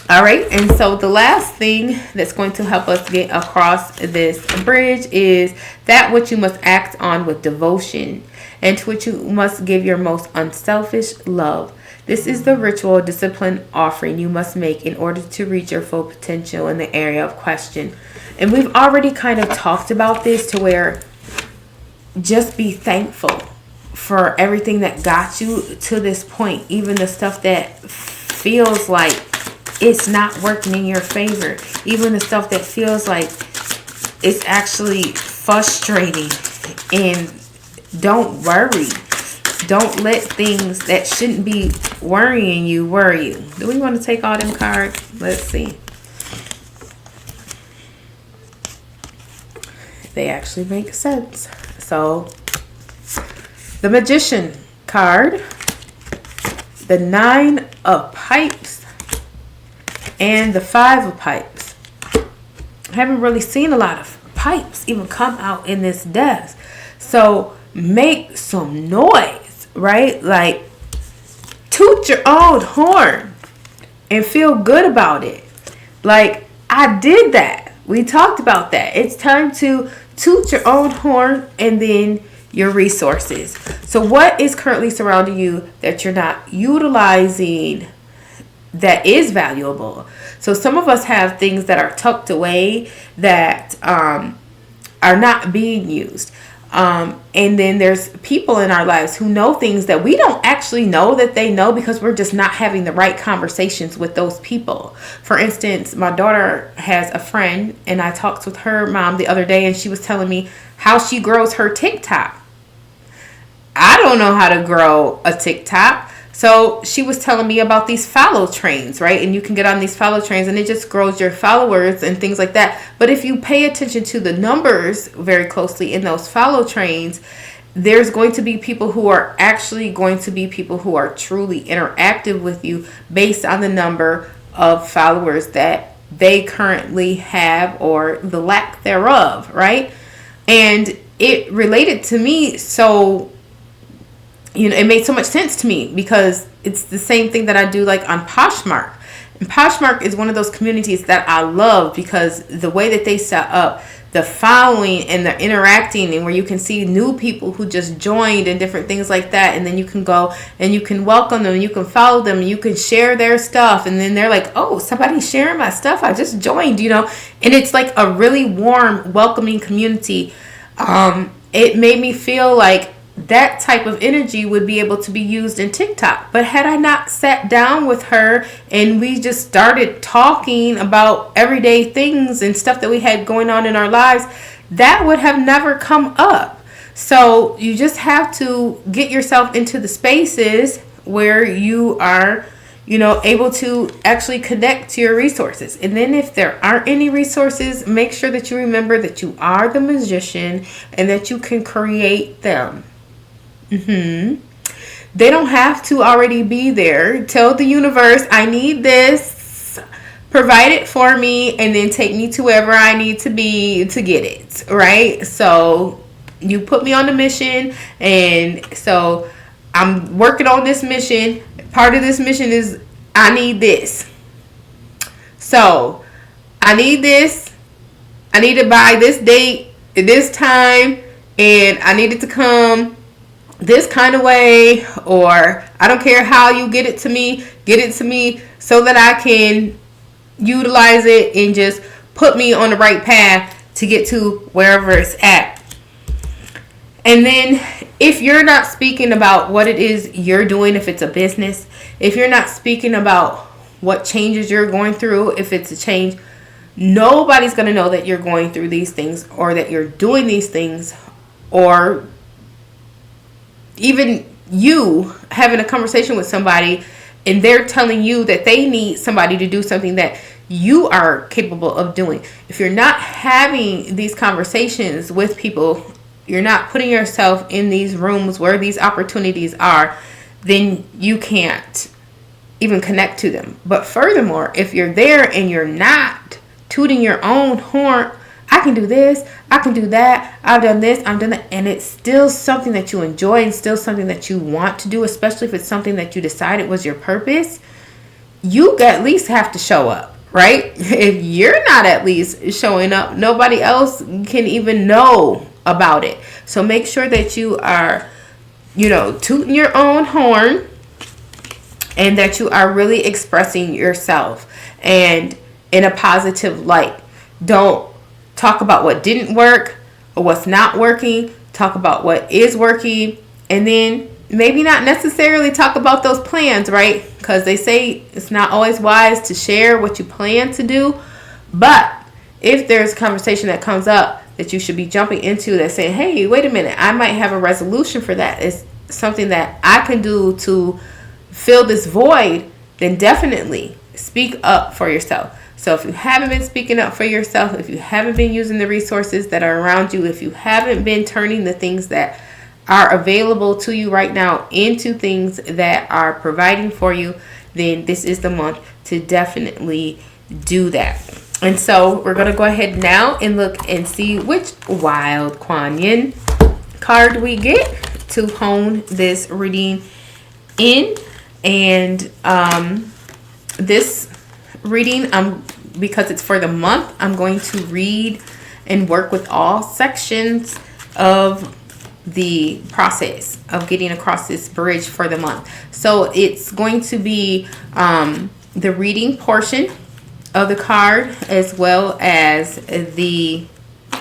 All right, and so the last thing that's going to help us get across this bridge is that which you must act on with devotion, and to which you must give your most unselfish love. This is the ritual discipline offering you must make in order to reach your full potential in the area of question. And we've already kind of talked about this, to where just be thankful for everything that got you to this point, even the stuff that feels like it's not working in your favor, even the stuff that feels like it's actually frustrating. And don't worry. Don't let things that shouldn't be worrying you worry you. Do we want to take all them cards? Let's see. They actually make sense. So, the Magician card, the 9 of Pipes, and the 5 of Pipes. I haven't really seen a lot of pipes even come out in this desk. So make some noise, right? Like, toot your own horn and feel good about it. Like, I did that. We talked about that. It's time to toot your own horn, and then your resources. So what is currently surrounding you that you're not utilizing that is valuable? So some of us have things that are tucked away that are not being used. And then there's people in our lives who know things that we don't actually know that they know, because we're just not having the right conversations with those people. For instance, my daughter has a friend, and I talked with her mom the other day, and she was telling me how she grows her TikTok. I don't know how to grow a TikTok. So she was telling me about these follow trains, right? And you can get on these follow trains and it just grows your followers and things like that. But if you pay attention to the numbers very closely in those follow trains, there's going to be people who are actually going to be people who are truly interactive with you based on the number of followers that they currently have or the lack thereof, right? And it related to me, so it made so much sense to me because it's the same thing that I do like on Poshmark. And Poshmark is one of those communities that I love because the way that they set up the following and the interacting, and where you can see new people who just joined and different things like that, and then you can go and you can welcome them, you can follow them, you can share their stuff, and then they're like, oh, somebody's sharing my stuff, I just joined, and it's like a really warm, welcoming community. It made me feel like that type of energy would be able to be used in TikTok. But had I not sat down with her and we just started talking about everyday things and stuff that we had going on in our lives, that would have never come up. So you just have to get yourself into the spaces where you are, able to actually connect to your resources. And then if there aren't any resources, make sure that you remember that you are the magician and that you can create them. They don't have to already be there. Tell the universe, I need this, provide it for me, and then take me to wherever I need to be to get it, right? So you put me on the mission, and so I'm working on this mission. Part of this mission is I need this. So I need this. I need it by this date, at this time, and I need it to come this kind of way, or I don't care how you get it to me so that I can utilize it and just put me on the right path to get to wherever it's at. And then if you're not speaking about what it is you're doing, if it's a business, if you're not speaking about what changes you're going through, if it's a change, nobody's going to know that you're going through these things or that you're doing these things, or even you having a conversation with somebody and they're telling you that they need somebody to do something that you are capable of doing. If you're not having these conversations with people, you're not putting yourself in these rooms where these opportunities are, then you can't even connect to them. But furthermore, if you're there and you're not tooting your own horn, I can do this, I can do that, I've done this, I've done that, and it's still something that you enjoy and still something that you want to do, especially if it's something that you decided was your purpose, you at least have to show up, right? If you're not at least showing up, nobody else can even know about it. So make sure that you are, tooting your own horn, and that you are really expressing yourself and in a positive light. Don't talk about what didn't work or what's not working. Talk about what is working, and then maybe not necessarily talk about those plans, right? Because they say it's not always wise to share what you plan to do. But if there's a conversation that comes up that you should be jumping into that's saying, hey, wait a minute, I might have a resolution for that. It's something that I can do to fill this void, then definitely speak up for yourself. So if you haven't been speaking up for yourself, if you haven't been using the resources that are around you, if you haven't been turning the things that are available to you right now into things that are providing for you, then this is the month to definitely do that. And so we're going to go ahead now and look and see which Wild Kuan Yin card we get to hone this reading in. And this reading, because it's for the month, I'm going to read and work with all sections of the process of getting across this bridge for the month. So it's going to be the reading portion of the card, as well as the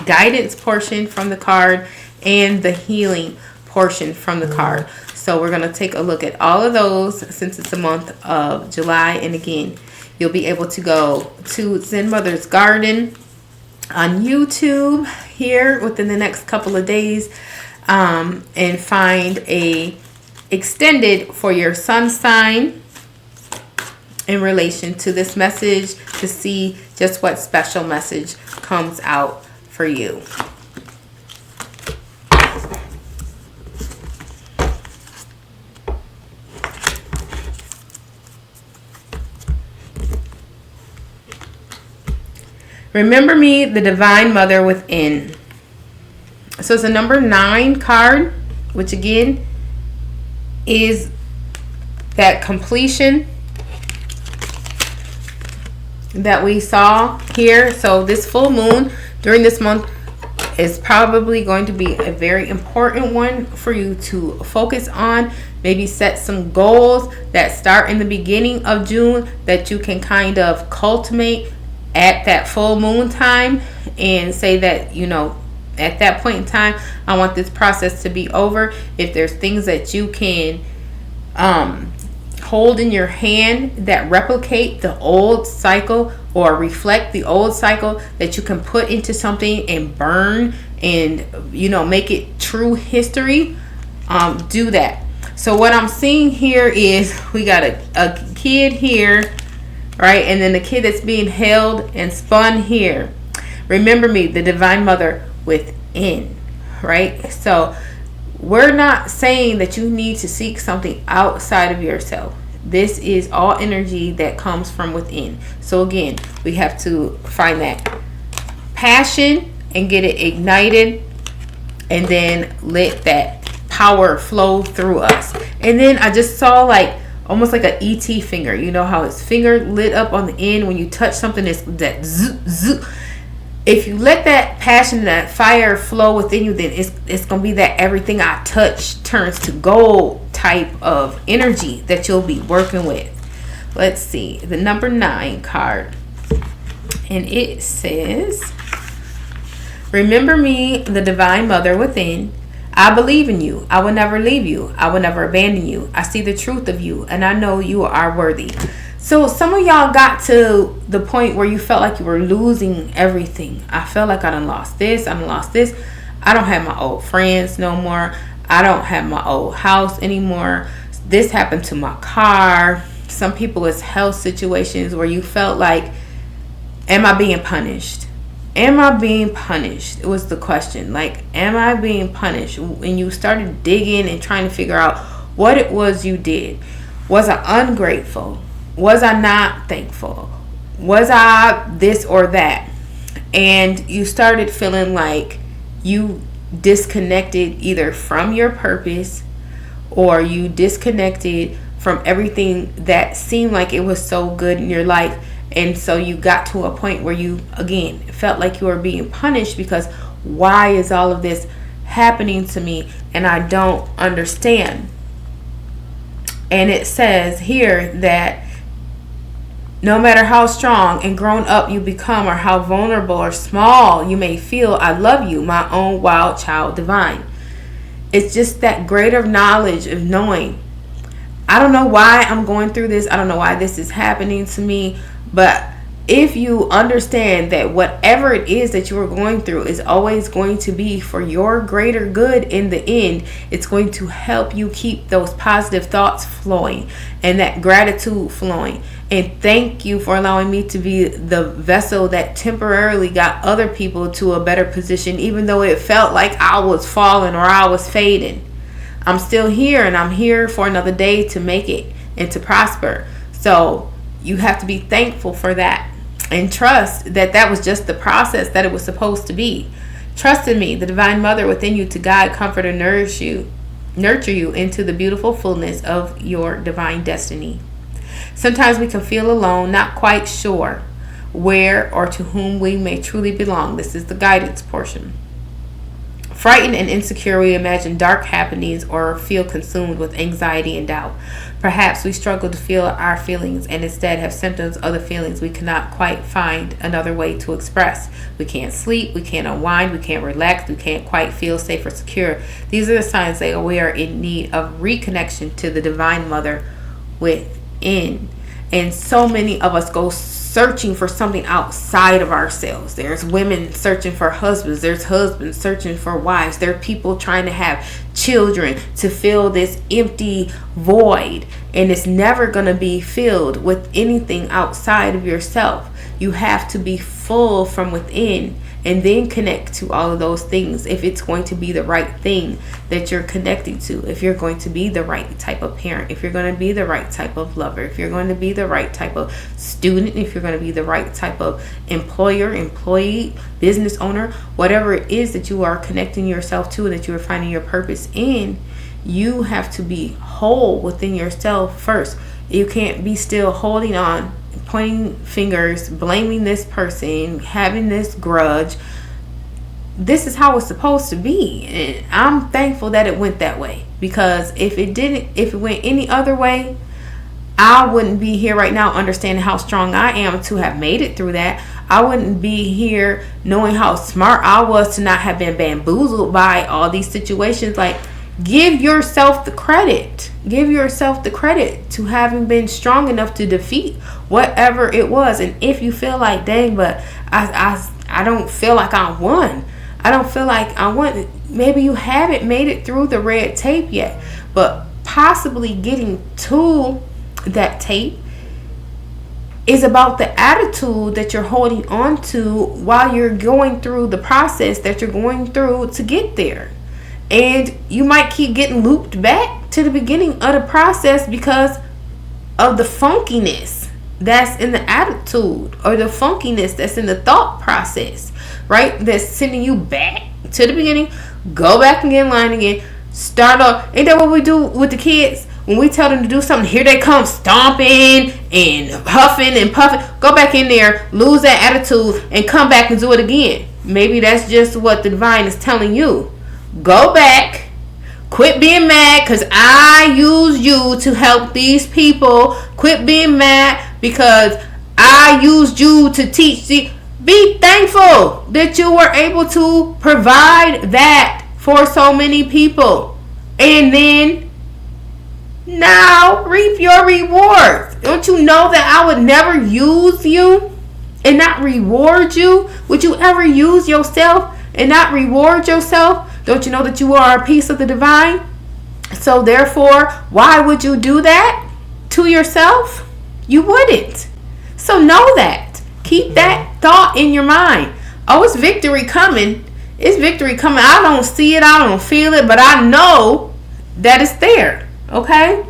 guidance portion from the card and the healing portion from the card. So we're going to take a look at all of those since it's the month of July. And again, you'll be able to go to Zen Mother's Garden on YouTube here within the next couple of days and find a extended for your sun sign in relation to this message to see just what special message comes out for you. Remember me, the Divine Mother within. So it's a number 9 card, which again is that completion that we saw here. So this full moon during this month is probably going to be a very important one for you to focus on. Maybe set some goals that start in the beginning of June that you can kind of cultivate at that full moon time, and say that, you know, at that point in time, I want this process to be over. If there's things that you can hold in your hand that replicate the old cycle or reflect the old cycle, that you can put into something and burn and, you know, make it true history, do that. So what I'm seeing here is we got a kid here, right? And then the kid that's being held and spun here. Remember me, the Divine Mother within, right? So we're not saying that you need to seek something outside of yourself. This is all energy that comes from within. So again, we have to find that passion and get it ignited, and then let that power flow through us. And then I just saw like almost like an ET finger. You know how his finger lit up on the end when you touch something, it's that zzz, zzz. If you let that passion, that fire flow within you, then it's going to be that everything I touch turns to gold type of energy that you'll be working with. Let's see. The number 9 card. And it says, remember me, the Divine Mother within. I believe in you. I will never leave you. I will never abandon you. I see the truth of you, and I know you are worthy. So some of y'all got to the point where you felt like you were losing everything. I felt like I done lost this. I done lost this. I don't have my old friends no more. I don't have my old house anymore. This happened to my car. Some people, it's health situations where you felt like, am I being punished? Am I being punished? It was the question. Like, am I being punished? And you started digging and trying to figure out what it was you did. Was I ungrateful? Was I not thankful? Was I this or that? And you started feeling like you disconnected either from your purpose, or you disconnected from everything that seemed like it was so good in your life. And so you got to a point where you, again, felt like you were being punished because why is all of this happening to me and I don't understand? And it says here that no matter how strong and grown up you become, or how vulnerable or small you may feel, I love you, my own wild child divine. It's just that greater knowledge of knowing, I don't know why I'm going through this. I don't know why this is happening to me. But if you understand that whatever it is that you are going through is always going to be for your greater good in the end, it's going to help you keep those positive thoughts flowing and that gratitude flowing. And thank you for allowing me to be the vessel that temporarily got other people to a better position, even though it felt like I was falling or I was fading. I'm still here, and I'm here for another day to make it and to prosper. So you have to be thankful for that and trust that that was just the process that it was supposed to be. Trust in me, the Divine Mother within you, to guide, comfort, and nurture you into the beautiful fullness of your divine destiny. Sometimes we can feel alone, not quite sure where or to whom we may truly belong. This is the guidance portion. Frightened and insecure, we imagine dark happenings or feel consumed with anxiety and doubt. Perhaps we struggle to feel our feelings and instead have symptoms of the feelings we cannot quite find another way to express. We can't sleep, we can't unwind, we can't relax, we can't quite feel safe or secure. These are the signs that we are in need of reconnection to the Divine Mother within. And so many of us go so searching for something outside of ourselves. There's women searching for husbands. There's husbands searching for wives. There are people trying to have children to fill this empty void. And it's never going to be filled with anything outside of yourself. You have to be full from within and then connect to all of those things if it's going to be the right thing that you're connecting to. If you're going to be the right type of parent, if you're going to be the right type of lover, if you're going to be the right type of student, if you're going to be the right type of employer, employee, business owner, whatever it is that you are connecting yourself to, that you are finding your purpose in, you have to be whole within yourself first. You can't be still holding on, pointing fingers, blaming this person, having this grudge. This is how it's supposed to be. And I'm thankful that it went that way, because if it went any other way, I wouldn't be here right now understanding how strong I am to have made it through that. I wouldn't be here knowing how smart I was to not have been bamboozled by all these situations. Like, give yourself the credit. Give yourself the credit to having been strong enough to defeat whatever it was. And if you feel like, dang, but I don't feel like I won. I don't feel like I won. Maybe you haven't made it through the red tape yet. But possibly getting to that tape is about the attitude that you're holding on to while you're going through the process that you're going through to get there. And you might keep getting looped back to the beginning of the process because of the funkiness that's in the attitude, or the funkiness that's in the thought process, right? That's sending you back to the beginning. Go back and get in line again. Start off. Ain't that what we do with the kids? When we tell them to do something, here they come stomping and huffing and puffing. Go back in there, lose that attitude, and come back and do it again. Maybe that's just what the divine is telling you. Go back, quit being mad because I used you to help these people. Quit being mad because I used you to teach. Be thankful that you were able to provide that for so many people. And then now reap your rewards. Don't you know that I would never use you and not reward you? Would you ever use yourself and not reward yourself? Don't you know that you are a piece of the divine? So therefore, why would you do that to yourself? You wouldn't. So know that. Keep that thought in your mind. Oh, it's victory coming. It's victory coming. I don't see it. I don't feel it. But I know that it's there. Okay?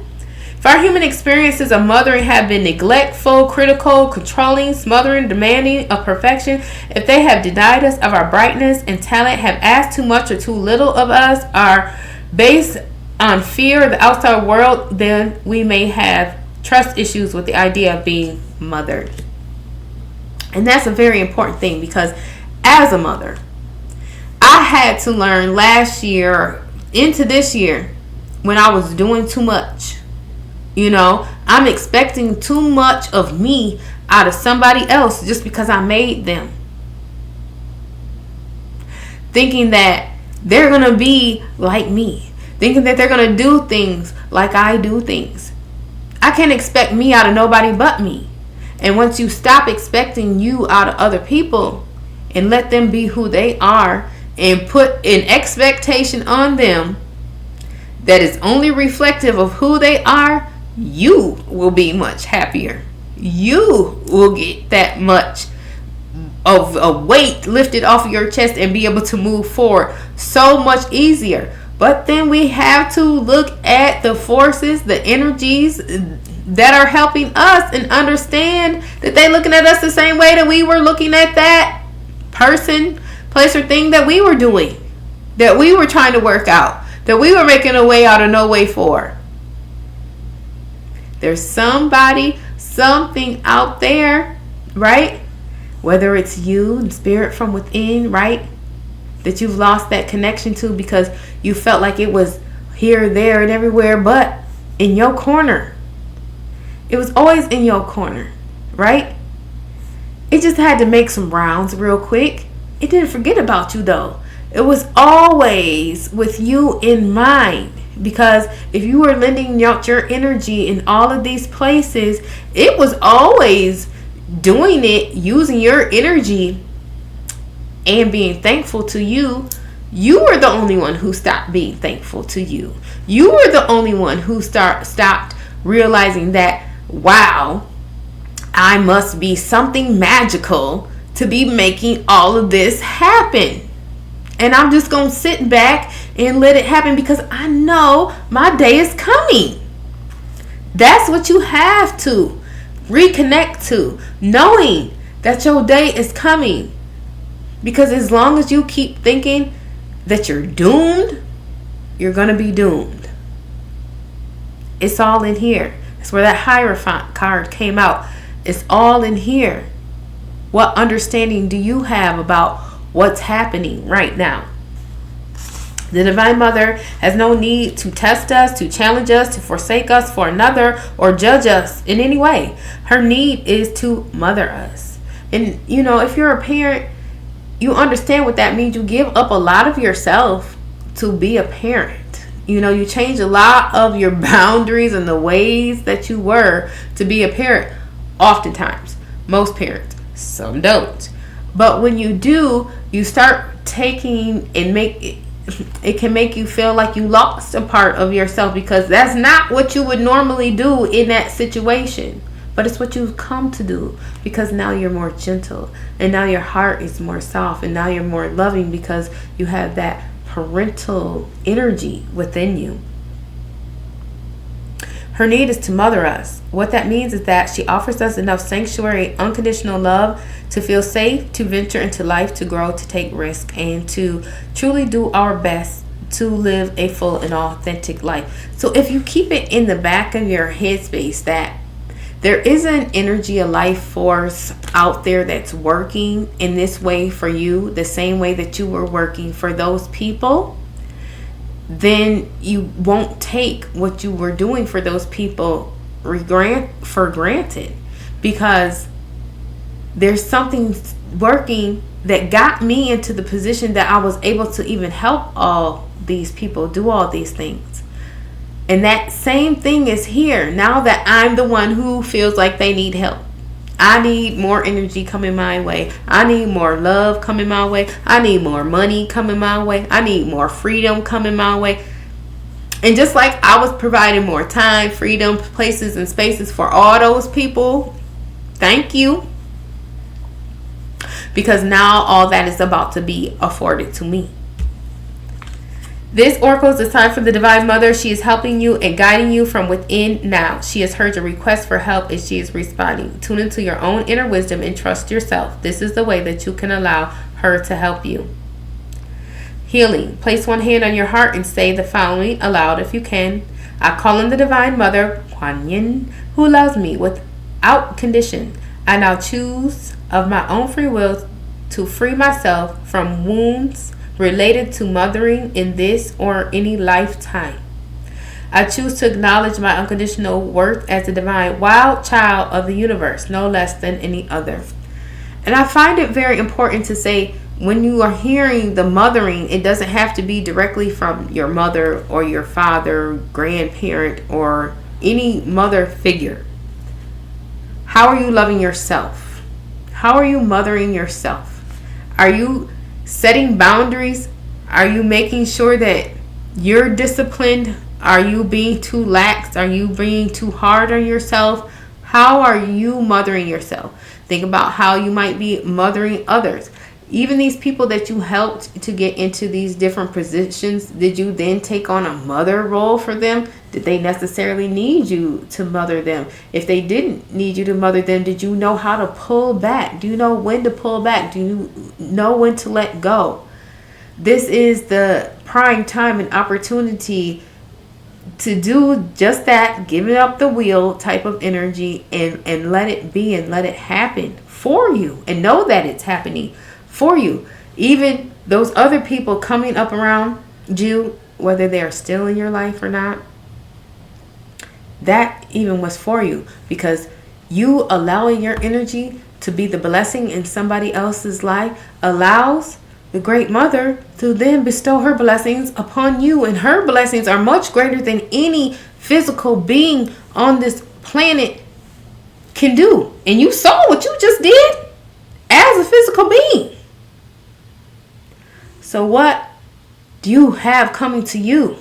If our human experiences of mothering have been neglectful, critical, controlling, smothering, demanding of perfection, if they have denied us of our brightness and talent, have asked too much or too little of us, are based on fear of the outside world, then we may have trust issues with the idea of being mothered. And that's a very important thing, because as a mother, I had to learn last year into this year when I was doing too much. You know, I'm expecting too much of me out of somebody else just because I made them. Thinking that they're going to be like me. Thinking that they're going to do things like I do things. I can't expect me out of nobody but me. And once you stop expecting you out of other people and let them be who they are and put an expectation on them that is only reflective of who they are, you will be much happier. You will get that much of a weight lifted off of your chest and be able to move forward so much easier. But then we have to look at the forces, the energies that are helping us, and understand that they're looking at us the same way that we were looking at that person, place, or thing that we were doing, that we were trying to work out, that we were making a way out of no way for. There's somebody, something out there, right? Whether it's you, spirit from within, right? That you've lost that connection to because you felt like it was here, there, and everywhere but in your corner. It was always in your corner, right? It just had to make some rounds real quick. It didn't forget about you though. It was always with you in mind. Because if you were lending out your energy in all of these places, it was always doing it, using your energy and being thankful to you, you were the only one who stopped being thankful to you. You were the only one who stopped realizing that, wow, I must be something magical to be making all of this happen. And I'm just going to sit back and let it happen because I know my day is coming. That's what you have to reconnect to, knowing that your day is coming. Because as long as you keep thinking that you're doomed, you're going to be doomed. It's all in here. That's where that Hierophant card came out. It's all in here. What understanding do you have about what's happening right now? The Divine Mother has no need to test us, to challenge us, to forsake us for another, or judge us in any way. Her need is to mother us. And, if you're a parent, you understand what that means. You give up a lot of yourself to be a parent. You change a lot of your boundaries and the ways that you were to be a parent. Oftentimes, most parents, some don't. But when you do, you start taking and it can make you feel like you lost a part of yourself, because that's not what you would normally do in that situation. But it's what you've come to do, because now you're more gentle, and now your heart is more soft, and now you're more loving because you have that parental energy within you. Her need is to mother us. What that means is that she offers us enough sanctuary, unconditional love to feel safe, to venture into life, to grow, to take risks, and to truly do our best to live a full and authentic life. So if you keep it in the back of your headspace that there is an energy, a life force out there that's working in this way for you, the same way that you were working for those people, then you won't take what you were doing for those people for granted, because there's something working that got me into the position that I was able to even help all these people do all these things. And that same thing is here now that I'm the one who feels like they need help. I need more energy coming my way. I need more love coming my way. I need more money coming my way. I need more freedom coming my way. And just like I was providing more time, freedom, places, and spaces for all those people, thank you. Because now all that is about to be afforded to me. This oracle is a sign from the Divine Mother. She is helping you and guiding you from within now. She has heard your request for help and she is responding. Tune into your own inner wisdom and trust yourself. This is the way that you can allow her to help you. Healing. Place one hand on your heart and say the following aloud if you can. I call on the Divine Mother, Kuan Yin, who loves me without condition. I now choose of my own free will to free myself from wounds related to mothering in this or any lifetime. I choose to acknowledge my unconditional worth as a divine wild child of the universe, no less than any other. And I find it very important to say, when you are hearing the mothering, it doesn't have to be directly from your mother or your father, grandparent, or any mother figure. How are you loving yourself? How are you mothering yourself? Are you setting boundaries? Are you making sure that you're disciplined? Are you being too lax? Are you being too hard on yourself? How are you mothering yourself? Think about how you might be mothering others. Even these people that you helped to get into these different positions, did you then take on a mother role for them? Did they necessarily need you to mother them? If they didn't need you to mother them, did you know how to pull back? Do you know when to pull back? Do you know when to let go? This is the prime time and opportunity to do just that, giving up the wheel type of energy and let it be and let it happen for you, and know that it's happening for you. Even those other people coming up around you, whether they are still in your life or not, that even was for you, because you allowing your energy to be the blessing in somebody else's life allows the Great Mother to then bestow her blessings upon you, and her blessings are much greater than any physical being on this planet can do. And you saw what you just did as a physical being. So what do you have coming to you?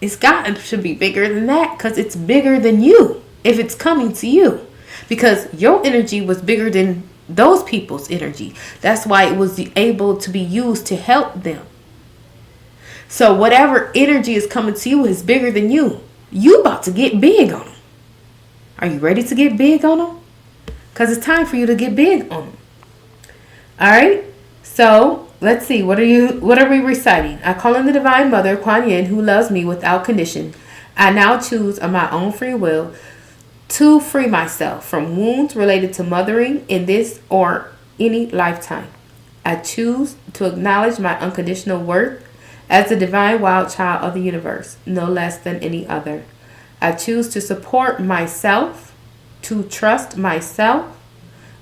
It's got to be bigger than that, because it's bigger than you if it's coming to you. Because your energy was bigger than those people's energy. That's why it was able to be used to help them. So whatever energy is coming to you is bigger than you. You about to get big on them. Are you ready to get big on them? Because it's time for you to get big on them. All right. So let's see. What are we reciting? I call on the Divine Mother, Kuan Yin, who loves me without condition. I now choose of my own free will to free myself from wounds related to mothering in this or any lifetime. I choose to acknowledge my unconditional worth as the divine wild child of the universe, no less than any other. I choose to support myself, to trust myself,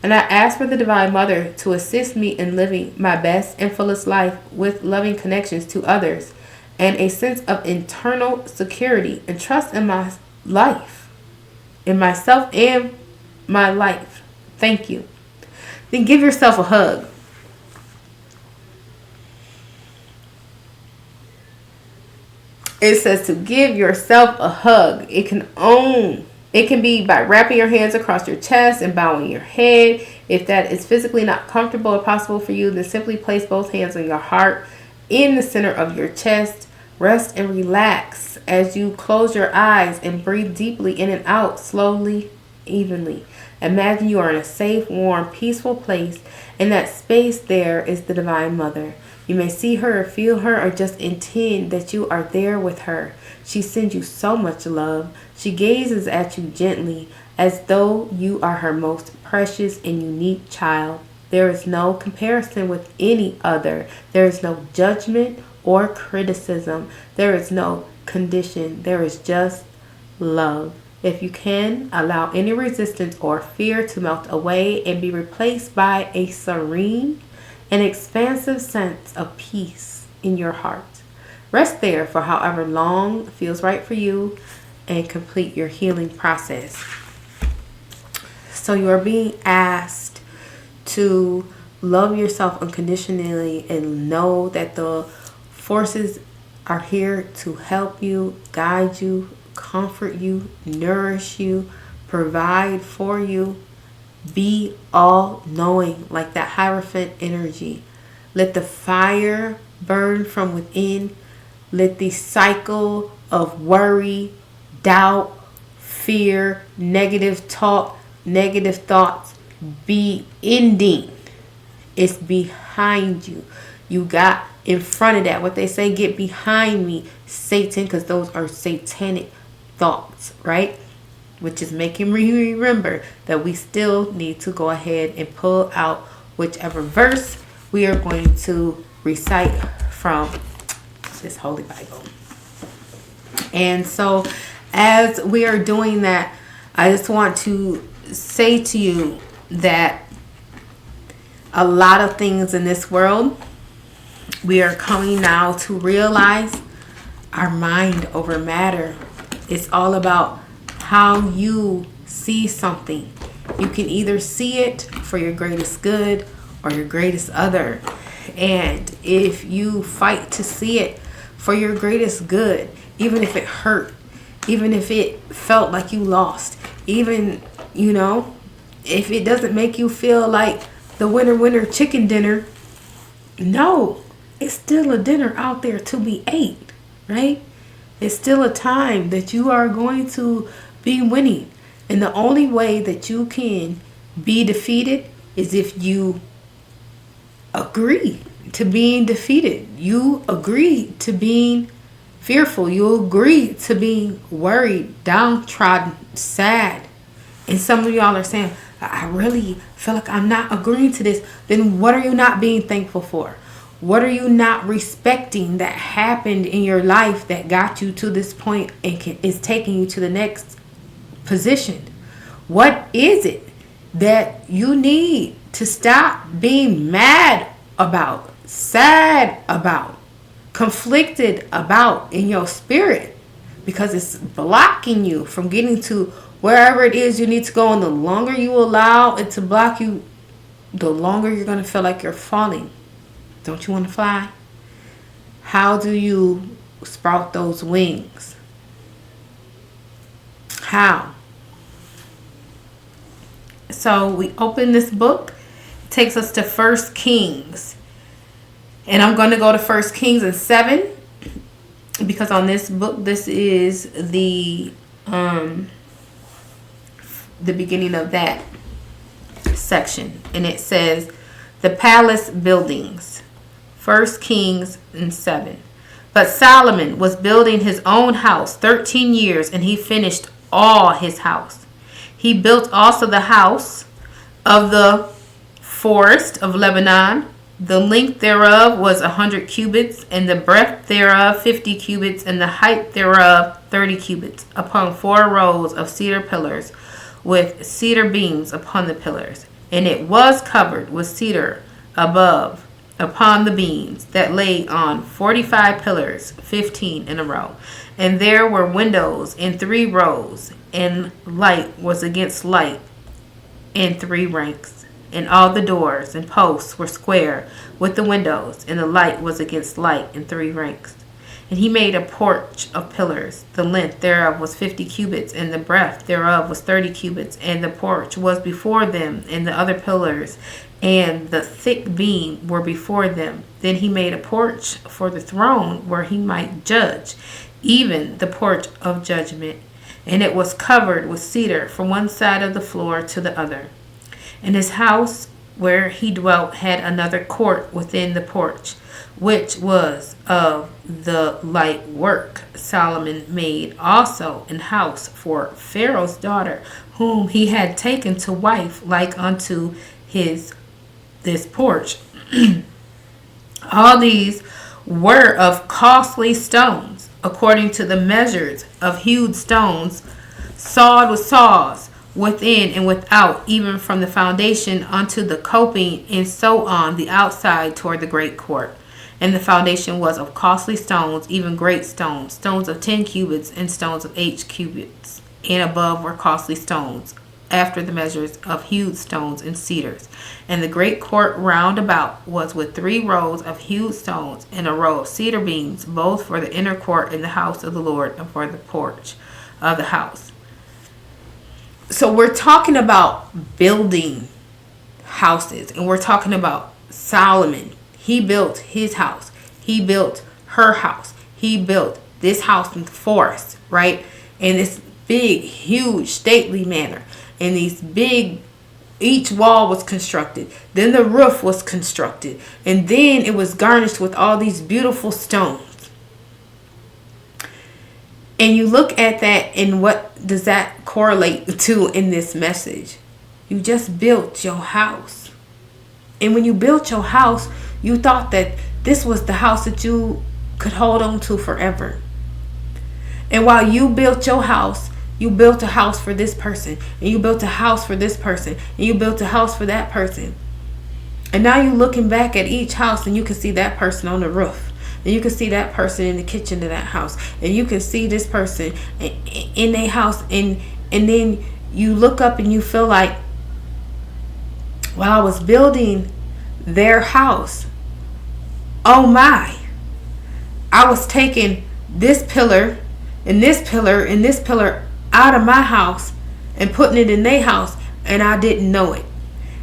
and I ask for the Divine Mother to assist me in living my best and fullest life with loving connections to others and a sense of internal security and trust in my life, in myself and my life. Thank you. Then give yourself a hug. It says to give yourself a hug. It can be by wrapping your hands across your chest and bowing your head. If that is physically not comfortable or possible for you, then simply place both hands on your heart in the center of your chest. Rest and relax as you close your eyes and breathe deeply in and out, slowly, evenly. Imagine you are in a safe, warm, peaceful place, and that space there is the Divine Mother. You may see her or feel her or just intend that you are there with her. She sends you so much love. She gazes at you gently as though you are her most precious and unique child. There is no comparison with any other. There is no judgment or criticism. There is no condition. There is just love. If you can, allow any resistance or fear to melt away and be replaced by a serene and expansive sense of peace in your heart. Rest there for however long feels right for you and complete your healing process. So you are being asked to love yourself unconditionally and know that the forces are here to help you, guide you, comfort you, nourish you, provide for you. Be all knowing, like that Hierophant energy. Let the fire burn from within. Let the cycle of worry, doubt, fear, negative talk, negative thoughts be ending. It's behind you. You got in front of that. What they say, get behind me, Satan, because those are satanic thoughts, right? Which is making me remember that we still need to go ahead and pull out whichever verse we are going to recite from this Holy Bible. And so as we are doing that, I just want to say to you that a lot of things in this world, we are coming now to realize our mind over matter. It's all about how you see something. You can either see it for your greatest good or your greatest other. And if you fight to see it for your greatest good, even if it hurt, even if it felt like you lost, even, if it doesn't make you feel like the winner chicken dinner, no, it's still a dinner out there to be ate, right? It's still a time that you are going to be winning. And the only way that you can be defeated is if you agree to being defeated. You agree to being fearful. You agree to being worried, downtrodden, sad. And some of y'all are saying, I really feel like I'm not agreeing to this. Then what are you not being thankful for? What are you not respecting that happened in your life that got you to this point and is taking you to the next position? What is it that you need to stop being mad about, sad about, conflicted about in your spirit? Because it's blocking you from getting to Wherever it is you need to go, and the longer you allow it to block you, the longer you're going to feel like you're falling. Don't you want to fly? How do you sprout those wings? How? So we open this book. It takes us to 1 Kings. And I'm going to go to 1 Kings and 7. Because on this book, this is the beginning of that section. And it says, the palace buildings. 1 Kings and 7. But Solomon was building his own house 13 years, and he finished all his house. He built also the house of the forest of Lebanon. The length thereof was 100 cubits, and the breadth thereof 50 cubits, and the height thereof 30 cubits, upon 4 rows of cedar pillars, with cedar beams upon the pillars. And it was covered with cedar above upon the beams that lay on 45 pillars, 15 in a row. And there were windows in 3 rows, and light was against light in 3 ranks. And all the doors and posts were square with the windows, and the light was against light in 3 ranks. And he made a porch of pillars. The length thereof was 50 cubits, and the breadth thereof was 30 cubits. And the porch was before them, and the other pillars and the thick beam were before them. Then he made a porch for the throne where he might judge, even the porch of judgment. And it was covered with cedar from one side of the floor to the other. And his house where he dwelt had another court within the porch, which was of the light work. Solomon made also an house for Pharaoh's daughter, whom he had taken to wife, like unto this porch. All these were of costly stones, according to the measures of hewed stones, sawed with saws, within and without, even from the foundation unto the coping, and so on the outside toward the great court. And the foundation was of costly stones, even great stones, stones of 10 cubits, and stones of 8 cubits. And above were costly stones, after the measures of hewed stones and cedars. And the great court round about was with 3 rows of hewed stones, and a row of cedar beams, both for the inner court and the house of the Lord, and for the porch of the house. So we're talking about building houses, and we're talking about Solomon. He built his house. He built her house. He built this house in the forest, right? In this big, huge, stately manner. And these big, each wall was constructed. Then the roof was constructed. And then it was garnished with all these beautiful stones. And you look at that, and what does that correlate to in this message? You just built your house. And when you built your house, you thought that this was the house that you could hold on to forever. And while you built your house, you built a house for this person, and you built a house for this person, and you built a house for that person. And now you're looking back at each house, and you can see that person on the roof. And you can see that person in the kitchen of that house. And you can see this person in their house. And then you look up and you feel like, while I was building their house, oh my, I was taking this pillar and this pillar and this pillar out of my house and putting it in their house, and I didn't know it.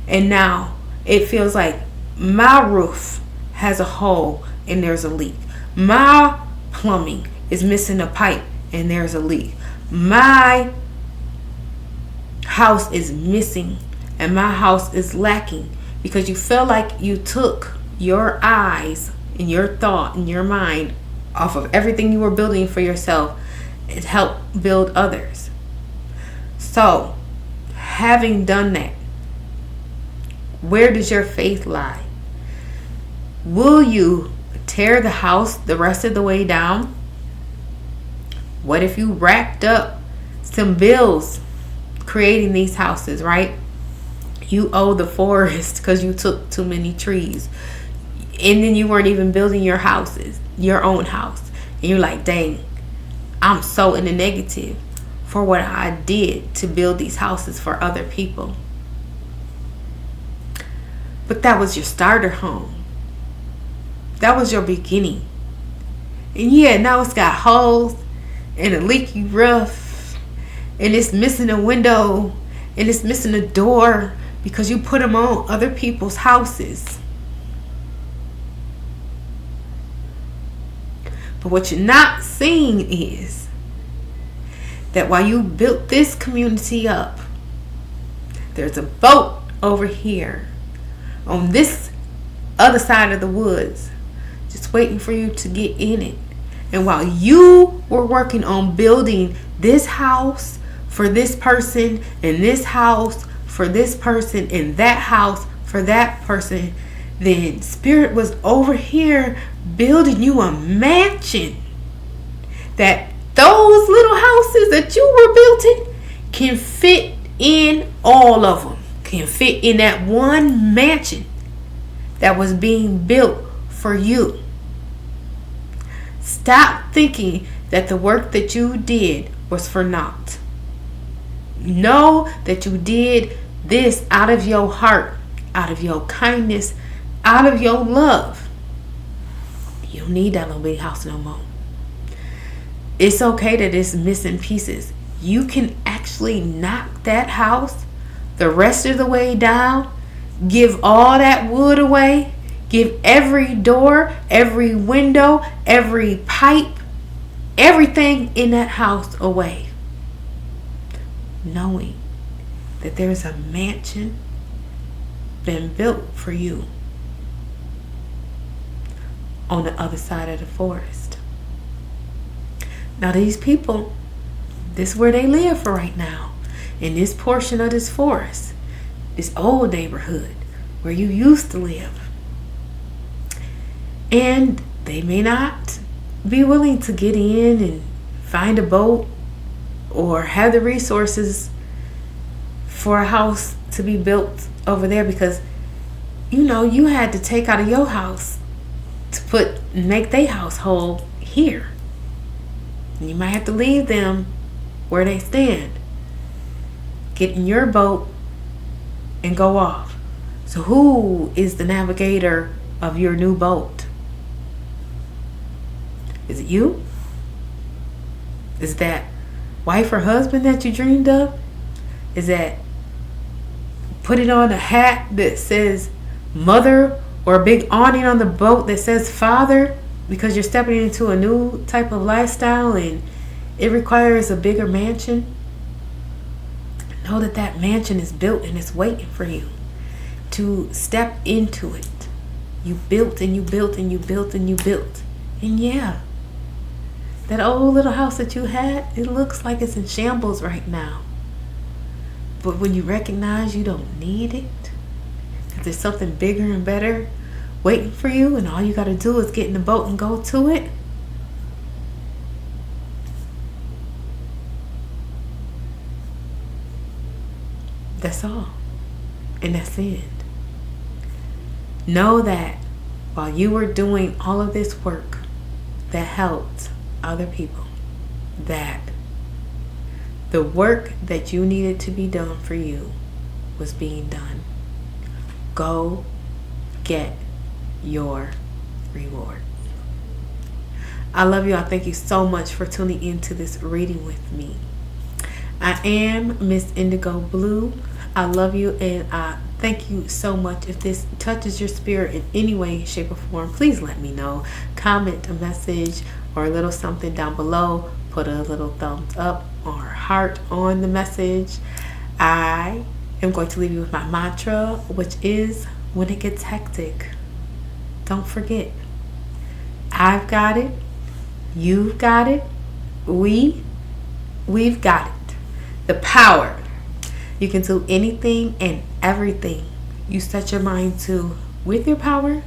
And now it feels like my roof has a hole and there's a leak. My plumbing is missing a pipe and there's a leak. My house is missing and my house is lacking, because you feel like you took your eyes and your thought and your mind off of everything you were building for yourself and help build others. So, having done that, where does your faith lie? Will you tear the house the rest of the way down? What if you racked up some bills creating these houses, right? You owe the forest because you took too many trees. And then you weren't even building your houses, your own house. And you're like, dang, I'm so in the negative. for what I did to build these houses for other people. But that was your starter home. That was your beginning. And yeah, now it's got holes and a leaky roof, and it's missing a window, and it's missing a door because you put them on other people's houses. But what you're not seeing is that while you built this community up, there's a boat over here on this other side of the woods just waiting for you to get in it. And while you were working on building this house for this person, and this house for this person, and that house for that person, then Spirit was over here building you a mansion that those little houses that you were building can fit in. All of them can fit in that one mansion that was being built for you. Stop thinking that the work that you did was for naught. Know that you did this out of your heart, out of your kindness, out of your love. You don't need that little big house no more. It's okay that it's missing pieces. You can actually knock that house the rest of the way down, give all that wood away, give every door, every window, every pipe, everything in that house away, knowing that there's a mansion been built for you on the other side of the forest. Now these people, this is where they live for right now, in this portion of this forest, this old neighborhood where you used to live. And they may not be willing to get in and find a boat or have the resources for a house to be built over there, because you had to take out of your house to make their household here. And you might have to leave them where they stand, get in your boat and go off. So who is the navigator of your new boat? Is it you? Is that wife or husband that you dreamed of? Is that putting on a hat that says mother, or a big awning on the boat that says father, because you're stepping into a new type of lifestyle and it requires a bigger mansion? Know that that mansion is built and it's waiting for you to step into it. You built and you built and you built and you built. And yeah, that old little house that you had, it looks like it's in shambles right now. But when you recognize you don't need it, that there's something bigger and better waiting for you, and all you got to do is get in the boat and go to it, that's all. And that's it. Know that while you were doing all of this work that helped other people, that the work that you needed to be done for you was being done. Go get your reward. I love you. I thank you so much for tuning into this reading with me. I am Miss Indigo Blue. I love you, and I thank you so much. If this touches your spirit in any way, shape, or form, please let me know. Comment a message or a little something down below. Put a little thumbs up or heart on the message. I am going to leave you with my mantra, which is, when it gets hectic, don't forget, I've got it, you've got it, we've got it. The power. You can do anything and everything you set your mind to with your power.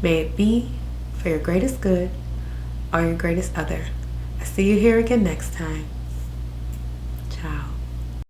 May it be for your greatest good or your greatest other. I see you here again next time.